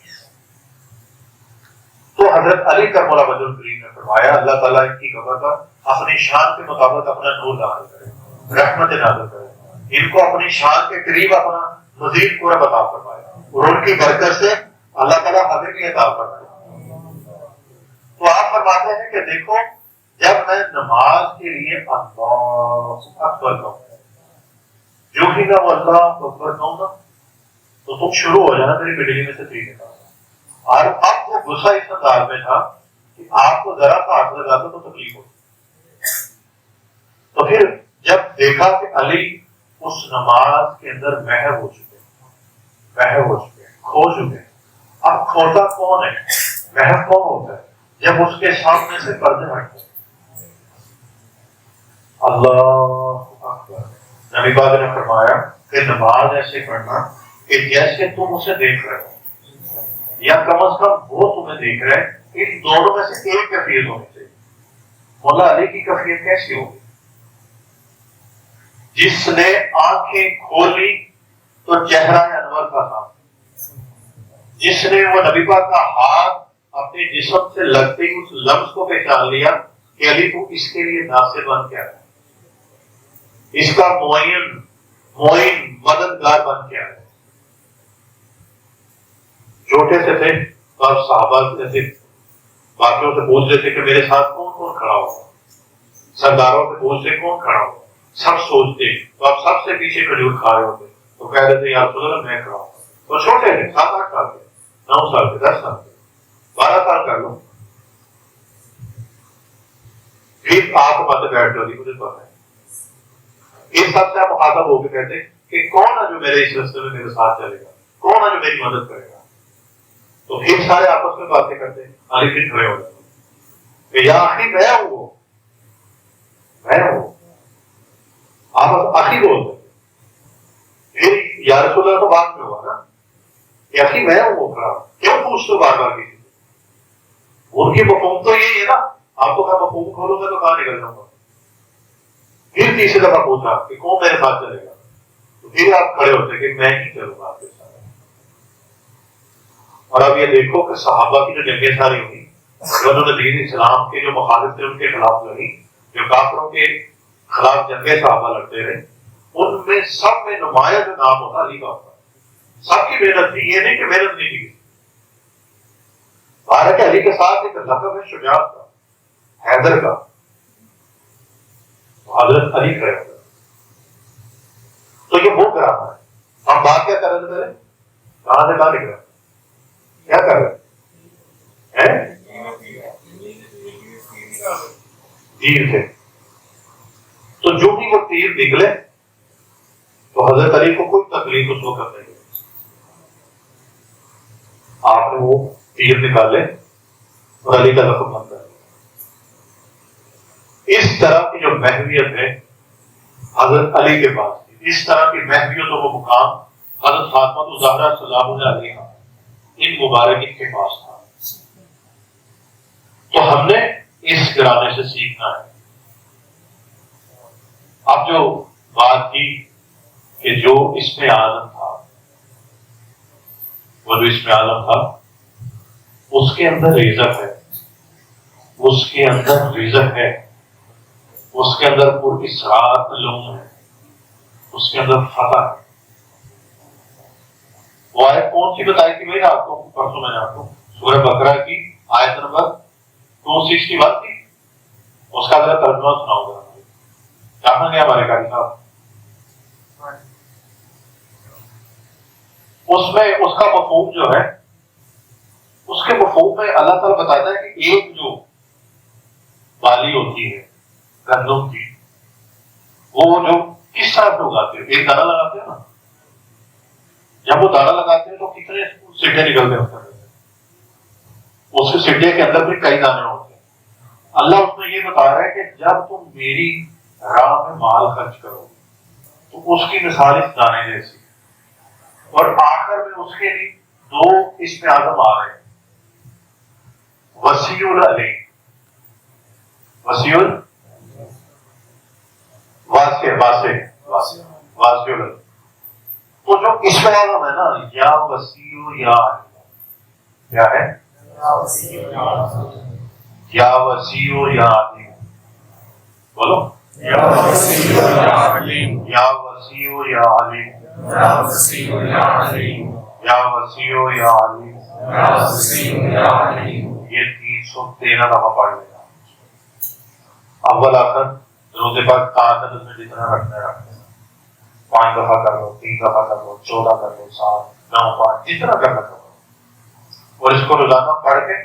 تو حضرت علی کرم اللہ وجہ الکریم نے فرمایا اللہ تعالیٰ ان کی قبر پر اپنی شان کے مطابق اپنا نور نازل کرے، رحمت نازل کرے، ان کو اپنی شان کے قریب اپنا مزید قرب عطا فرمائے، اور ان کی برکت سے اللہ تعالیٰ ہمیں بھی عطا فرمائے. تو آپ فرماتے ہیں کہ دیکھو جب میں نماز کے لیے اللہ اکبر کہوں، جو بھی میں اللہ اکبر کہوں نا تو تم شروع ہو جانا میری پنڈلی میں سے تیر نکالنا. اور اب وہ غصہ اس انداز میں تھا کہ آپ کو ذرا سا ہاتھ لگاتا تو تکلیف ہوتی. تو پھر جب دیکھا کہ علی اس نماز کے اندر محو ہو چکے، کھو چکے، اب کھوتا کون ہے، محو کون ہوتا ہے؟ جب اس کے سامنے سے پردے ہٹتے. اللہ اکبر. نبی پاک نے فرمایا کہ نماز ایسے پڑھنا کہ جیسے تم اسے دیکھ رہے ہو، یا کم از کم وہ تمہیں دیکھ رہے ہیں. ان دونوں میں سے ایک کیفیت ہونی چاہیے. مولا علی کی کیفیت کیسی ہوگی؟ جس نے آنکھیں کھولی تو چہرہ انور کا تھا، جس نے وہ نبی پاک کا ہاتھ اپنے جسم سے لگتے ہی اس لفظ کو پہچان لیا کہ علی تو اس کے لیے ناصر بن کے آیا، اس کا معین مددگار بن کے آیا. چھوٹے سے تھے اور صحابہ جیسے باقیوں سے پوچھ لیتے کہ میرے ساتھ کون کون کھڑا ہوگا، سرداروں سے پوچھتے کون کھڑا ہوگا، سب سوچتے تو آپ سب سے پیچھے کھجور کھا رہے ہوتے تو کہہ دیتے یا رسول اللہ میں کھڑا ہوں. تو چھوٹے تھے، 7-8 سال کے، 9 سال کے، 10 سال کے، 12 سال کر لو. پھر آپ باتیں بیٹھ جاتی مجھے پتا ہے. اس سب سے آپ مخاطب ہو کے کہتے کہ کون ہے جو میرے اس رستے میں میرے ساتھ چلے گا، کون ہے جو میری مدد کرے گا. تو پھر سارے آپس میں باتیں کرتے ہیں، علی پھر کھڑے ہو جاتے کہ یا آخری میں ہوں، میں ہوں، آپس آخری بولتے. پھر یا رسول اللہ تو بعد میں ہوا نا کہ آخری میں ہوں وہ کھڑا، کیوں پوچھتے بار بار کسی سے؟ ان کی مفہوم تو یہی ہے نا، آپ تو میں مفہوم کھولوں گا تو کہاں نکل جاؤں گا. پھر تیسری دفعہ پوچھا کہ کون میرے ساتھ چلے گا، تو پھر آپ کھڑے ہوتے کہ میں ہی چلوں گا آپ کے ساتھ. اور اب یہ دیکھو کہ صحابہ کی جو جنگیں ساری ہوئی، انہوں نے دین اسلام کے جو مخالف تھے ان کے خلاف لڑی، جو کافروں کے خلاف جنگیں صحابہ لڑتے رہے، ان میں سب میں نمایاں جو نام ہوتا علی کا ہوتا. سب کی محنت تھی، یہ نہیں کہ محنت نہیں کی. بھارت علی کے ساتھ ایک لقب ہے شجاعت کا، حیدر کا، حضرت علی کھڑے ہوتے. تو یہ وہ کرانا ہے. ہم بات کیا کر رہے تھے؟ کہاں سے کہاں نکلا؟ کیا کر رہے ہیں؟ تیر تھے. تو جو بھی وہ تیر نکلے تو حضرت علی کو کوئی تکلیف اس وقت نہیں. آپ نے وہ تیر نکالے اور علی کا لقب بن گیا. اس طرح کی جو محویت ہے حضرت علی کے پاس تھی، اس طرح کی محویت اور وہ مقام حضرت فاطمہ الزہرا سلام اللہ علیہا ان مبارک کے پاس تھا. تو ہم نے اس گرانے سے سیکھنا ہے. اب جو بات کی کہ جو اس میں عالم تھا، وہ جو اس میں عالم تھا اس کے اندر رزق ہے، اس کے اندر رزق ہے، اس کے اندر پر اسرار علوم ہے، اس کے اندر فتح ہے. وہ آیت کون سی بتائی تھی بھائی آپ کو پرسوں؟ میں نے آپ کو سورہ بقرہ کی آیت نمبر 261 تھی. اس کا ذرا ترجمہ سناؤ گا. کہاں گیا ہمارے قاری صاحب؟ اس میں اس کا مفہوم جو ہے، اس کے مفہوم میں اللہ تعالیٰ بتاتا ہے کہ ایک جو بالی ہوتی ہے گندم کی، وہ جو کس طرح سے اگاتے ہیں؟ ایک دانا لگاتے ہیں نا، جب وہ دانا لگاتے ہیں تو کتنے سٹے نکلتے ہیں؟ اس کے سٹے کے اندر بھی کئی دانے ہوتے ہیں. اللہ اس میں یہ بتا رہا ہے کہ جب تم میری راہ میں مال خرچ کرو تو اس کی مثال اس دانے جیسی. اور آخر میں اس کے لیے دو اس میں آدم آ رہے ہیں، وسیع العلیم، وسیع واسع العلیم. تو جو اس میں آدم ہے نا، یا وسیع یا علیم، کیا ہے؟ یا وسیع یا علیم. بولو یا وسیع یا علیم، یا وسیع یا علیم، یا وسیع یا علیم، یا وسیع یا علیم، یا وسیع یا علیم. یہ 313 دفعہ پڑھ لینا. اول آخر روزے پاک تعداد میں جتنا رکھنا ہے رکھنا. 5 دفعہ کر لو، 3 دفعہ کر لو، 14 کر لو، 7، 9، 5 جتنا کرنا کرو. اور اس کو روزانہ پڑھ کے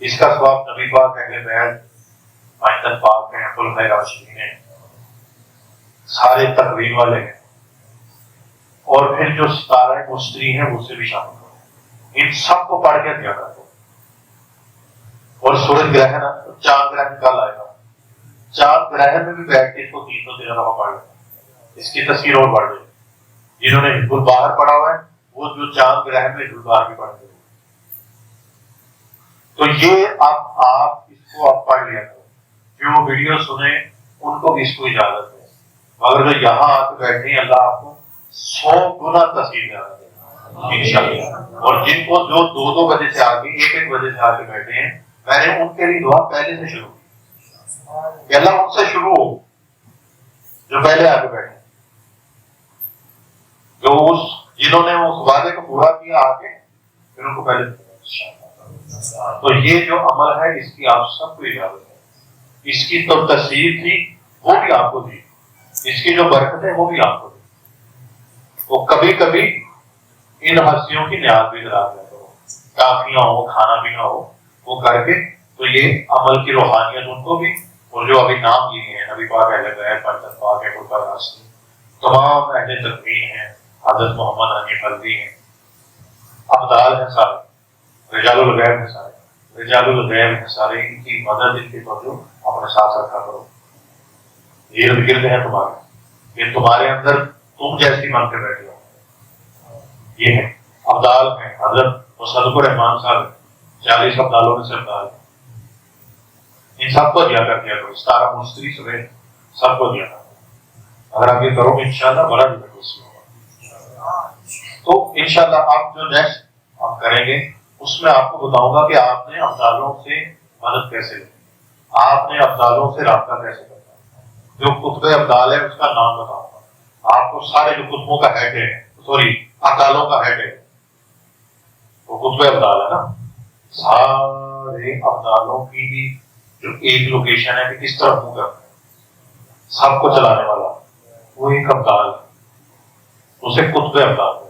اس کا ثواب نبی پاک، اہل بیت، آئندہ پاک ہیں، خلفائے راشدین ہیں، سارے تقویم والے ہیں، اور پھر جو 17 مستری ہیں وہ سے بھی شامل ہو. ان سب کو پڑھ کے دیا کرو. اور سورج گرہن، چاند گرہن کل آئے گا، چاند گرہن میں بھی بیٹھ کے اس کو 313 دفعہ پڑھ لیں. اس کی تصویر اور پڑھ لیں. جنہوں نے حزب الباہر پڑھا ہوا ہے وہ جو چاند گرہن میں حزب الباہر بھی پڑھ لیں. تو یہ اب آپ اس کو آپ پڑھ لیا کرو. جو ویڈیو سنیں ان کو بھی اس کو اجازت ہے، مگر جو یہاں آ کے بیٹھے ہیں اللہ آپ کو 100 گنا تصویر دے انشاءاللہ. اور جن کو جو 2 بجے سے آگے 1 بجے سے آ کے بیٹھے ہیں، میں نے ان کے لیے دعا پہلے سے شروع کی کہ اللہ ان سے شروع ہو جو پہلے آ کے بیٹھے، جو جنہوں نے اس وعدے کو پورا کیا آگے، پھر ان کو پہلے. تو یہ جو عمل ہے اس کی آپ سب کو اجازت ہے. اس کی تو تصویر تھی وہ بھی آپ کو دی، اس کی جو برکت ہے وہ بھی آپ کو دی. وہ کبھی کبھی ان ہستیوں کی نیاز بھی کرا دیا کرو، کافیاں ہو، کھانا پینا ہو، وہ کر کے. تو یہ عمل کی روحانیت ان کو بھی، اور جو ابھی نام لیے ہیں نبی پاک، اہل بیت، پنجت پاک ہے، خلفائے راشدین، تمام اہل تقویم ہیں، حضرت محمد حنیف الدی ہیں، ابدال ہیں سارے. رجال الغیب ہے سارے، رجال الغیب ہے سارے، ان کی مدد ان کی توجہ اپنے ساتھ رکھا کرو. یہ ارد گرد ہے تمہارے، یہ تمہارے اندر تم جیسی مان کے بیٹھے ہو. یہ ہے ابدال ہیں. حضرت مصدق الرحمان صاحب 40 ابدالوں میں سے ابدال ہیں. ان سب کو دیا کر دیا کرو، ستارہ مستری صبح سب کو دیا کرو. اگر آپ یہ کرو گے انشاءاللہ بڑا جنت اس میں ہوگا. تو انشاءاللہ آپ جو نیکسٹ آپ کریں گے اس میں آپ کو بتاؤں گا کہ آپ نے ابدالوں سے مدد کیسے لیں، آپ نے ابدالوں سے رابطہ کیسے کرنا. جو قطب ابدال ہے اس کا نام بتاؤں گا آپ کو. سارے جو قطبوں کا ہیڈ ہے، سوری ابدالوں کا ہیڈ ہے وہ قطب ابدال ہے نا. سارے ابدالوں کی بھی جو ایک لوکیشن ہے کہ کس طرح منہ کرنا ہے، سب کو چلانے والا وہ ایک ابدال ہے، اسے قطب ابدال ہے.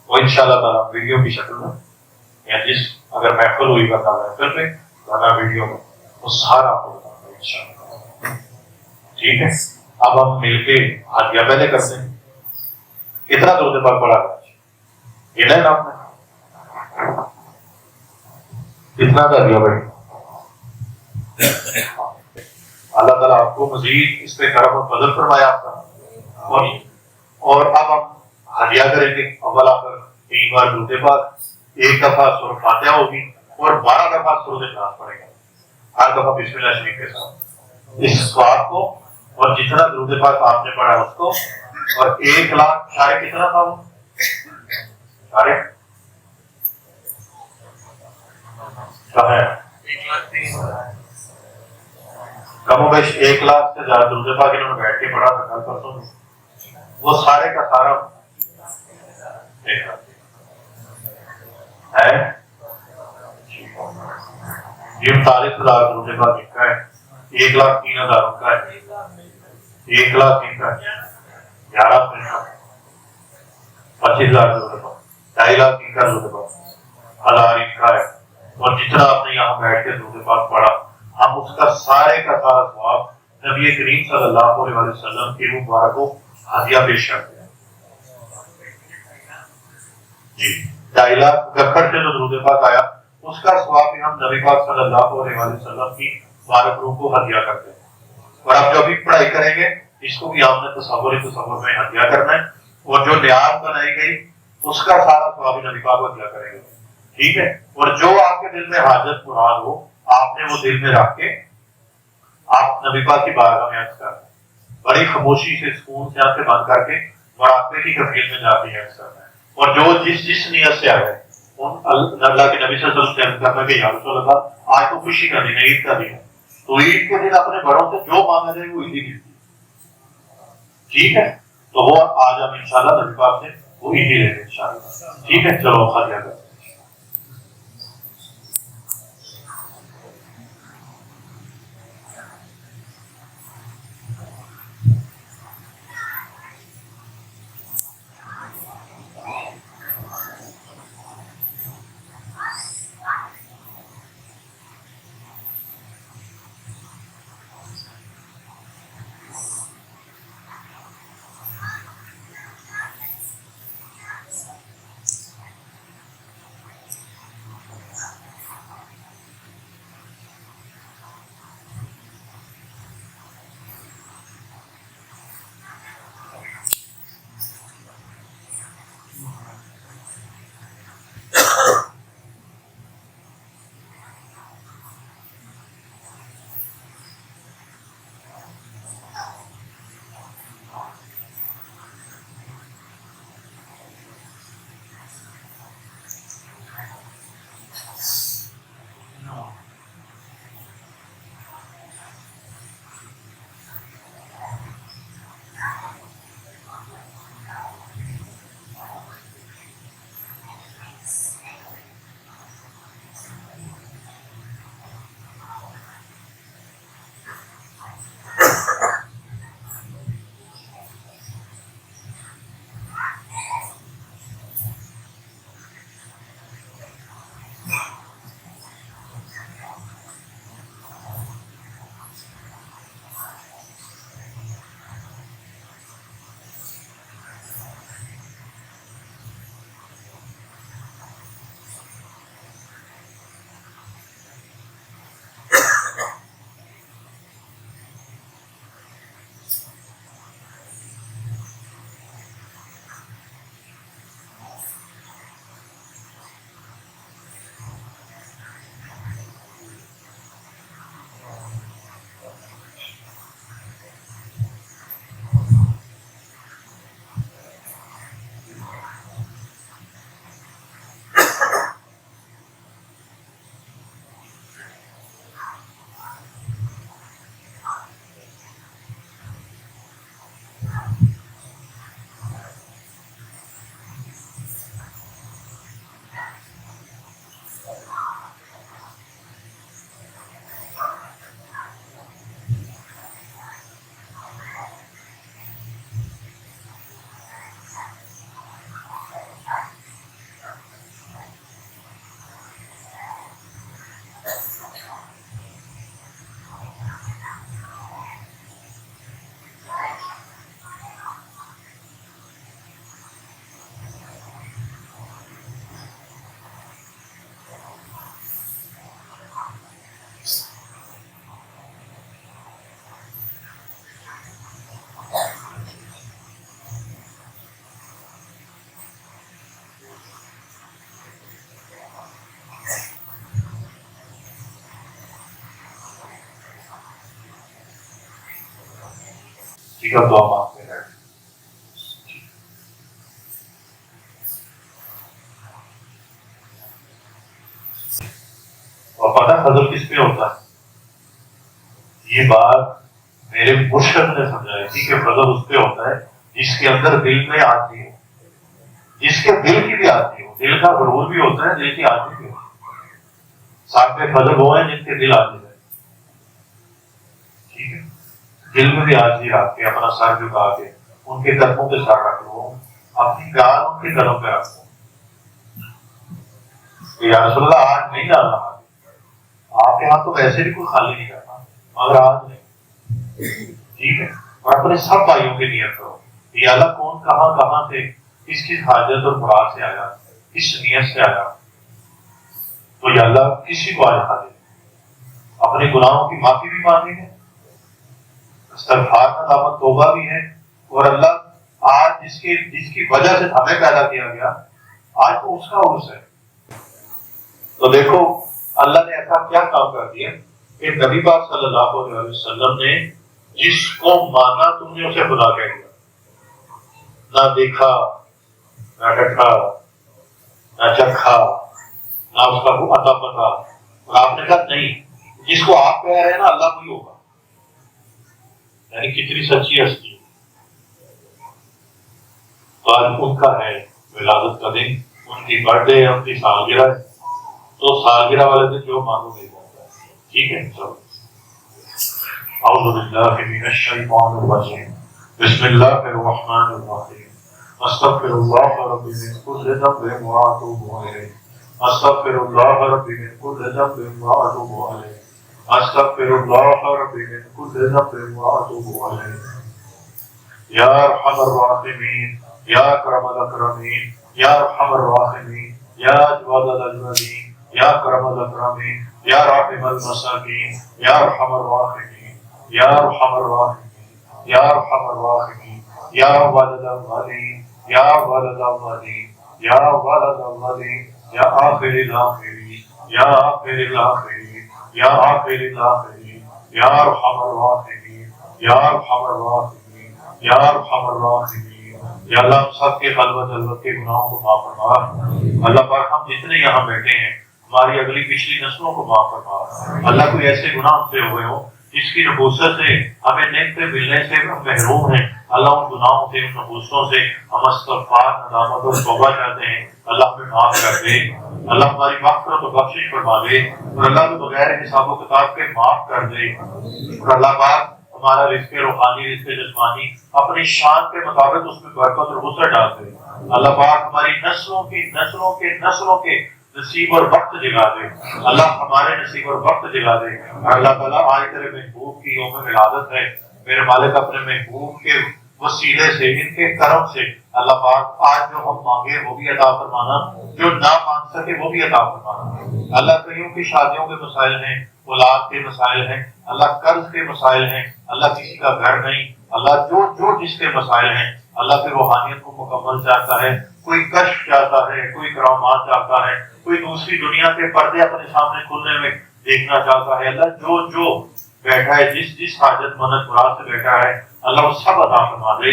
وہ انشاءاللہ تعالیٰ ویڈیو کی شکل میں یا جس اگر محفل ہوئی ورنہ محفل میں ورنہ ویڈیو میں وہ سارا آپ کو بتاؤں گا انشاءاللہ. ٹھیک ہے. اب ہم مل کے ہادیہ پہلے کرتے ہیں. کتنا درود پاک پڑھا یہ نہیں آپ نے کتنا کر دیا بھائی. اللہ تعالیٰ آپ کو مزید اس پہ کرم اور فضل فرمایا آپ کا. اور اب ہم ہدیہ کریں گے. اول آخر 3 بار درود پاک، 1 دفعہ سورہ فاتحہ ہوگی اور 12 دفعہ سورۃ اخلاص پڑھیں گے ہر دفعہ بسم اللہ شریف کے ساتھ. اس سواب کو اور جتنا درود پاک آپ نے پڑھا اس کو، اور 1 لاکھ سارے کتنا تھا وہ سارے کم و بیش 1 لاکھ سے زیادہ درود پاک انہوں نے بیٹھ کے پڑھا تھا کل پرسوں میں. وہ سارے کا سارا ہے 39,000 درود پاک ان کا ہے. 1,03,000 ان کا ہے. 1 لاکھ ان کا ہے. 11 ان کا 25,000 درود پاک. 2.5 لاکھ ان کا درود پاک. 1,000 ان کا ہے. اور جتنا آپ نے یہاں بیٹھ کے درود پاک پڑھا ہم اس کا سارے کا سارا ثواب نبی کریم صلی اللہ علیہ وسلم کی روح مبارک کو ہدیہ پیش کرتے ہیں. جی 2.5 لاکھ گکھڑ سے جو درود پاک آیا اس کا ثواب بھی ہم نبی پاک صلی اللہ علیہ وسلم کی مبارک روح کو ہدیہ کرتے ہیں. اور آپ جو بھی پڑھائی کریں گے اس کو بھی آپ نے تصور میں ہدیہ کرنا ہے. اور جو نیاز بنائی گئی اس کا سارا ثواب نبی پاک کو ہدیہ کریں گے. ٹھیک ہے. اور جو آپ کے دل میں حاجت مراد ہو آپ نے وہ دل میں رکھ کے آپ نبی پاک کی بارگاہ میں عرض کرنا ہے. بڑی خاموشی سے سکون سے آنکھیں بند کر کے مراقبے کی کیفیت میں جا کے عرض کرنا ہے. اور جو جس نیت سے آئے اللہ کے نبی صلی اللہ علیہ وسلم سے عرض کرنا کہ یا رسول اللہ آج تو خوشی کا دن ہے، عید کا دن ہے، تو عید کے دن اپنے بڑوں سے جو مانگا جائے وہ عیدی ملتی ہے. ٹھیک ہے. تو وہ آج ہم انشاءاللہ نبی پاک سے وہ عیدی لیں گے انشاءاللہ. ٹھیک ہے. چلو خاطیہ کریں. ٹھیک ہے، دعا مانگتے ہیں. اور پتہ فضل کس پہ ہوتا ہے؟ یہ بات میرے مرشد نے سمجھائی تھی کہ فضل اس پہ ہوتا ہے جس کے اندر دل میں آتی ہو، جس کے دل کی بھی آتی ہو. دل کا غرور بھی ہوتا ہے، دل کی آتی بھی ہوتی ہے. صاحب فضل وہ ہیں جن کے دل آتی ہے. ٹھیک ہے، دل میں بھی آتی رکھ کے اپنا سر جھکا کے ان کے قدموں پہ سر رکھ لو، اپنی گال ان کے قدم پہ رکھ لو. یا رسول اللہ آج نہیں ڈالنا، آپ یہاں تو ویسے بھی کوئی خالی نہیں کرتا، مگر آج نہیں. ٹھیک ہے، اور اپنے سب بھائیوں کی نیت کرو کہ اللہ کون کہاں کہاں سے کس کس حاجت اور مراد سے آیا، کس نیت سے آیا، تو یا اللہ کسی کو آج کھا دے. اپنے گناہوں کی معافی بھی مانگیں گے، استغفار کا دعوت توبہ بھی ہے. اور اللہ آج جس کی وجہ سے ہمیں پیدا کیا گیا، آج تو اس کا عرص ہے. تو دیکھو اللہ نے ایسا کیا کام کر دیا کہ نبی پاک صلی اللہ علیہ وسلم نے جس کو مانا تم نے اسے خدا کہہ دیا. نہ دیکھا، نہ ڈٹھا، نہ چکھا، نہ اس کا وہ عطا پتا. اور آپ نے کہا نہیں، جس کو آپ کہہ رہے ہیں نا اللہ کوئی ہوگا. یعنی کتنی سچی ہستی. آج ان کا ہے ولادت کا دن، ان کی برتھ ڈے ہے، ان کی سالگرہ ہے. تو سالگرہ والے دن جو مانگو مل جاتا ہے. ٹھیک ہے، چلو. اعوذ باللہ من الشیطان الرجیم، بسم اللہ الرحمن الرحیم. استغفر اللہ ربی من کل ذنب واتوب الیہ. استغفر اللہ ربی من کل ذنب واتوب الیہ. استغفر اللہ ربی من کل ذنب واتوب الیہ. یا ارحم الراحمین، یا اکرم الاکرمین، یا ارحم الراحمین، یا اجود الاجودین، یا اکرم الاکرمین، یا راحم المساکین، یا ارحم الراحمین، یا ارحم الراحمین، یا ارحم الراحمین، یا ولد الاولین، یا ولد الاولین، یا ولد الاولین، یا آخر الاخرین، یا آخر الاخرین، یا آخر الاخرین، یا ارحم الراحمین، یا ارحم الراحمین، یا ارحم الراحمین. یا اللہ ہم سب کے خلوت جلوت کے گناہوں کو معاف فرما. اللہ پاک ہم جتنے یہاں بیٹھے ہیں ہماری اگلی پچھلی نسلوں کو معاف فرما. اللہ کوئی ایسے گناہ ہم سے ہوئے ہوں جس کی نبوست سے ہمیں نیک پہ ملنے سے ہم محروم ہیں، اللہ ان گناہوں سے، ان نبوستوں سے ہم استغفار، ندامت اور توبہ چاہتے ہیں. اللہ ہمیں معاف کر دے. اللہ ہماری مغفرت و بخشش فرما دے، اور اللہ کو بغیر حساب و کتاب کے معاف کر دے. اور اللہ پاک ہمارا رزق روحانی، رزق جسمانی اپنی شان کے مطابق اس میں برکت اور وسعت ڈال دے. اللہ پاک ہماری نسلوں کے نصیب اور وقت جگا دے. اللہ ہمارے نصیب اور وقت جگا دے. اللہ تعالیٰ آج تیرے محبوب کی یوم ولادت ہے، میرے مالک اپنے محبوب کے وسیلے سے، ان کے کرم سے اللہ پاک آج جو ہم مانگے وہ بھی عطا فرمانا، جو نہ مانگ سکے وہ بھی عطا فرمانا. اللہ کئیوں کی شادیوں کے مسائل ہیں، اولاد کے مسائل ہیں، اللہ قرض کے مسائل ہیں، اللہ کسی کا گھر نہیں، اللہ جو جس کے مسائل ہیں، اللہ کی روحانیت کو مکمل چاہتا ہے. کوئی کشف چاہتا ہے، کوئی کرامات چاہتا ہے، کوئی دوسری دنیا کے پردے اپنے سامنے کھلنے میں دیکھنا چاہتا ہے. اللہ جو بیٹھا ہے، جس حاجت منت مراد سے بیٹھا ہے، اللہ وہ سب عطا فرما دے.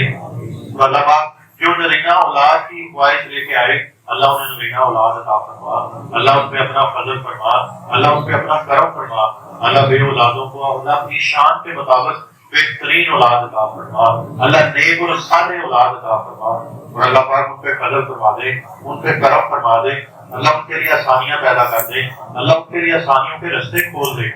اللہ پاک جو نرینہ اولاد کی خواہش لے کے آئے، اللہ انہیں نرینہ اولاد عطا فرما. اللہ ان پہ اپنا فضل فرما، اللہ ان پہ اپنا کرم فرما. اللہ بے اولادوں کو اللہ اپنی شان کے مطابق بہترین اولاد عطا فرما. اللہ نیک اور صالح اولاد عطا فرما. اور اللہ پاک ان پہ فضل فرما دے، ان پہ کرم فرما دے. اللہ ان کے لیے آسانیاں پیدا کر دے. اللہ ان کے لیے آسانیوں کے رستے کھول دے.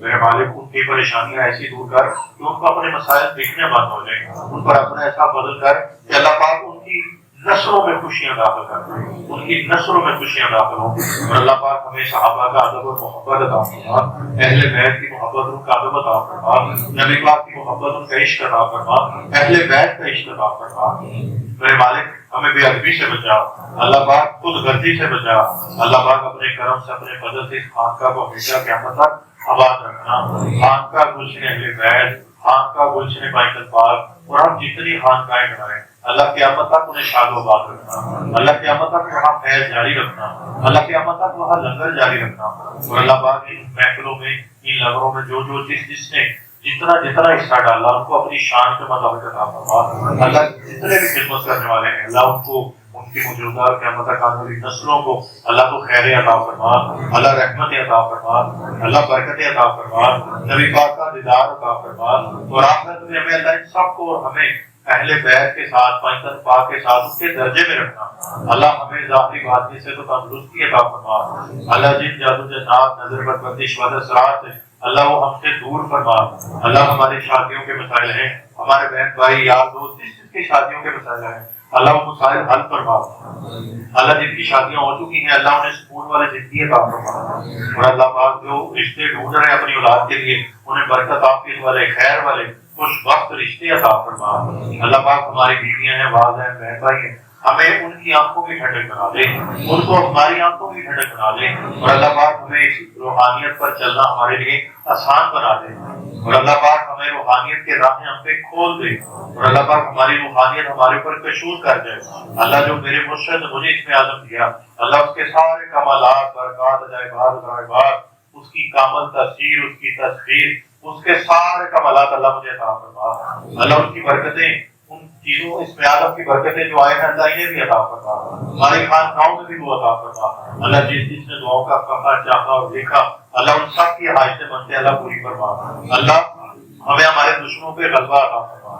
میرے مالک ان کی پریشانیاں ایسی دور کر کہ ان کو اپنے مسائل دکھنے بند ہو جائیں. ان پر اپنا ایسا فضل کر کہ اللہ پاک ان کی نسلوں میں خوشیاں داخل کر دیں، ان کی نسلوں میں خوشیاں داخل ہوں. اور اللہ پاک ہمیں صحابہ کا ادب اور محبت عطا فرما، اہل بیت کی محبت ان کا ادب عطا فرما، نبی پاک کی محبت ان کا عشق عطا فرما، اہل بیت کا عشق عطا فرما. میرے مالک ہمیں بے ادبی سے بچا، اللہ پاک خود غرضی سے بچا. اللہ پاک اپنے کرم سے، اپنے فضل سے اس خانقاہ کو ہمیشہ قیامت تک آباد رکھنا. خانقاہ گلشن اہل بیت، خانقاہ گلشن بیت پاک، اور ہم جتنی خانقاہیں بنائیں اللہ قیامت تک انہیں شاد و آباد رکھنا. اللہ قیامت تک وہاں فیض جاری رکھنا. اللہ قیامت تک وہاں لنگر جاری رکھنا. اور اللہ پاک ان محفلوں میں، ان لنگروں میں جو جس نے جتنا جتنا حصہ ڈالا ان کو اپنی شان کے مطابق عطا فرما. اللہ جتنے بھی خدمت کرنے والے ہیں اللہ ان کو ان کی موجودہ اور قیامت تک آنے والی نسلوں کو اللہ کو خیر عطا فرما, اللہ رحمت عطا فرما, اللہ برکت عطا فرما, نبی پاک کا دیدار عطا فرما. اور آخرت میں ہمیں اللہ ان سب کو اور ہمیں اہل بیت کے ساتھ پنجتن پاک کے ساتھ اس کے درجے میں رکھنا. اللہ ہمیں ظاہری باطنی سے تو تندرستی عطا فرما. اللہ جن جادو جنات نظر بد بندش ود اثرات ہیں اللہ وہ ہم سے دور فرما. اللہ ہماری شادیوں کے مسائل ہیں, ہمارے بہن بھائی یار دوست جس کی شادیوں کے مسائل ہیں اللہ وہ مسائل حل فرما. اللہ جن کی شادیاں ہو چکی ہیں اللہ انہیں سکون والے زندگی عطا فرما. اور اللہ پاک جو رشتے ڈھونڈ رہے ہیں اپنی اولاد کے لیے انہیں برکت عافیت والے خیر والے خوش وقت رشتے عطا فرما. اللہ پاک ہماری بیویاں ہیں, والدین, بہن بھائی ہیں, ہمیں ان کی آنکھوں کی ٹھنڈک بنا دے, ان کو ہماری آنکھوں کی ٹھنڈک بنا دے. اور اللہ پاک ہمیں اس روحانیت پر چلنا ہمارے لیے آسان بنا دے. اور اللہ پاک ہمیں روحانیت کے راہیں ہم پہ کھول دے. اور اللہ پاک ہماری روحانیت ہمارے اوپر کشور کر جائے. اللہ جو میرے مرشد مجھے اس میں عزم دیا اللہ اس کے سارے کمالات برکات عجائبات غائبات اس کی کامل تفسیر اس کی تصویر اس کے سارے کمالات اللہ مجھے عطا فرما. اللہ اس کی برکتیں ان چیزوں اس میں آدم کی برکتیں جو آئے ہیں اللہ انہیں بھی عطا فرما. ہمارے خاندانوں میں بھی وہ عطا فرما. اللہ جس نے دعاؤں کا کہا چاہا اور دیکھا اللہ ان سب کی حاجتیں منتے اللہ پوری فرما. اللہ ہمیں ہمارے دشمنوں پہ غلبہ عطا فرما.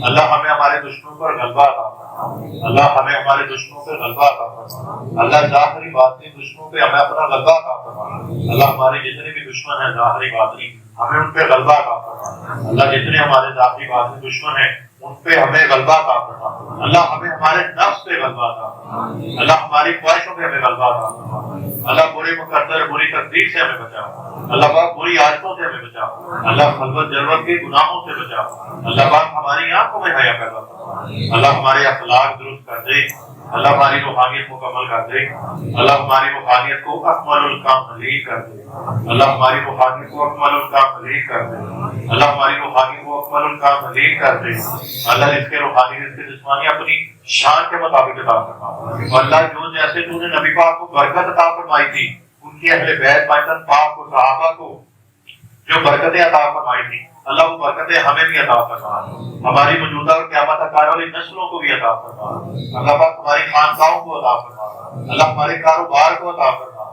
اللہ ہمیں ہمارے دشمنوں پر غلبہ عطا فرما. اللہ ہمیں ہمارے دشمنوں پہ غلبہ عطا فرما. اللہ ظاہری باطنی دشمنوں پہ ہمیں اپنا غلبہ عطا فرما. اللہ ہمارے جتنے بھی دشمن ہیں ظاہری باطنی ہمیں ان پہ غلبہ عطا فرما. اللہ جتنے ہمارے ذاتی باطنی دشمن ہیں ان پہ ہمیں غلبہ عطا فرما. اللہ ہمیں ہمارے نفس پہ غلبہ عطا فرما. اللہ ہماری خواہشوں پہ ہمیں غلبہ عطا فرما. اللہ برے مقدر بری تقدیر سے ہمیں بچا. اللہ پاک بری عادتوں سے ہمیں بچا. اللہ خلوت جلوت کے گناہوں سے بچا. اللہ پاک ہماری آنکھوں میں حیا پیدا فرما. اللہ ہمارے اخلاق درست کر دے. اللہ ہماری روحانیت مکمل کر دے. اللہ ہماری روحانیت کو اکمل الکامل کر دے. اللہ ہماری روحانیت کو اکمل الکامل کر دے. اللہ ہماری روحانیت کو اکمل الکامل کر دے. اللہ اس کے روحانی اس کے جسمانی اپنی شان کے مطابق عطا فرما. اللہ جو جیسے تو نے نبی پاک کو برکت عطا فرمائی تھی ان کی اہل بیت پاکستان پاک کو صحابہ کو جو برکتیں عطا فرمائی تھی اللہ وہ برکتیں ہمیں بھی عطا فرما. ہماری موجودہ اور قیامت تک آنے والی نسلوں کو بھی عطا فرما. اللہ پاک ہماری خاندانوں کو عطا فرما. اللہ ہمارے کاروبار کو عطا فرما.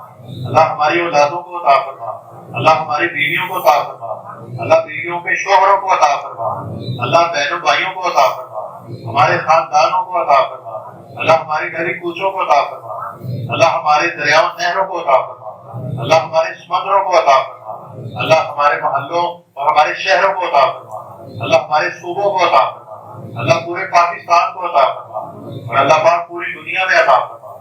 اللہ ہماری اولادوں کو عطا فرما. اللہ ہماری بیویوں کو عطا فرما. اللہ بیویوں کے شوہروں کو عطا فرما. اللہ بہنوں بھائیوں کو عطا فرما. ہمارے خاندانوں کو عطا فرما. اللہ ہماری گلی کوچوں کو عطا فرما. اللہ ہمارے دریاؤں نہروں کو عطا فرما. اللہ ہمارے سمندروں کو عطا فرما. اللہ ہمارے محلوں اور ہمارے شہروں کو عطا فرما. اللہ ہمارے صوبوں کو عطا فرما. اللہ پورے پاکستان کو عطا فرما. اور اللہ پاک پوری دنیا میں عطا فرما.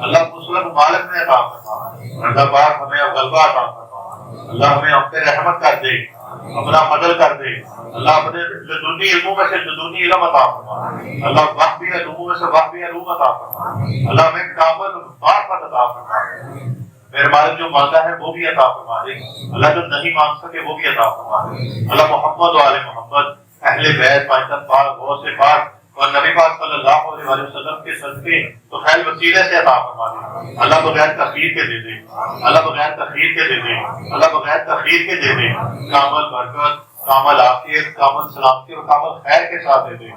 اللہ مسلم ممالک میں عطا فرما. اور اللہ پاک ہمیں غلبہ عطا فرما. اللہ ہمیں اپنے رحمت کر دے, اپنا فضل کر دے. اللہ اپنے لدنی علموں میں سے لدنی علم عطا فرما. اللہ وحبی علوموں میں سے وحبی علوم عطا فرما. اللہ ہمیں کامل معرفت عطا فرما. میرے مالک جو مانگا ہے وہ بھی عطا فرما دے. اللہ جو نہیں مانگ سکے وہ بھی عطا فرما دے. اللہ محمد و آل محمد اہل بیت پاکستان پاک غوث پاک اور نبی پاک صلی اللہ علیہ وسلم کے صدقے تو خیر وسیلے سے عطا فرما دے. اللہ بغیر تخیر کے دے دے. اللہ بغیر تخیر کے دے دے. اللہ بغیر تخیر کے دے دے. کامل برکت, کامل عافیت, کامل سلامتی اور کامل خیر کے ساتھ دے دے.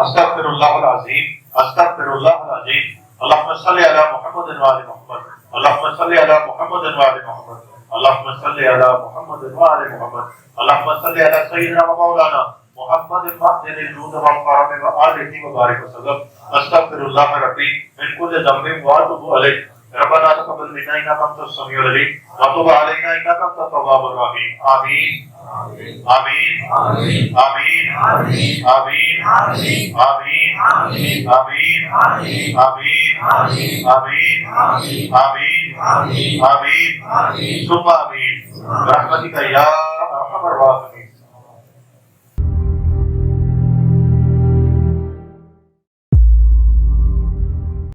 استغفر اللہ العظیم, استغفر اللہ العظیم. اللہم صلی علی محمد و آل محمد. اللہم صلی علی محمد و آل محمد. اللہم صلی علی محمد و آل محمد. اللہم صلی علی سیدنا و مولانا محمد المعدن الجود والکرم وآلہ وبارک وسلم. استغفر اللہ ربی من کل ذنب واتوب الیہ. ربنا تقبل منا انک انت السمیع العلیم وتب علینا انک انت التواب الرحیم. آمین آمین آمین آمین آمین آمین آمین آمین آمین آمین آمین ثم آمین برحمتک یا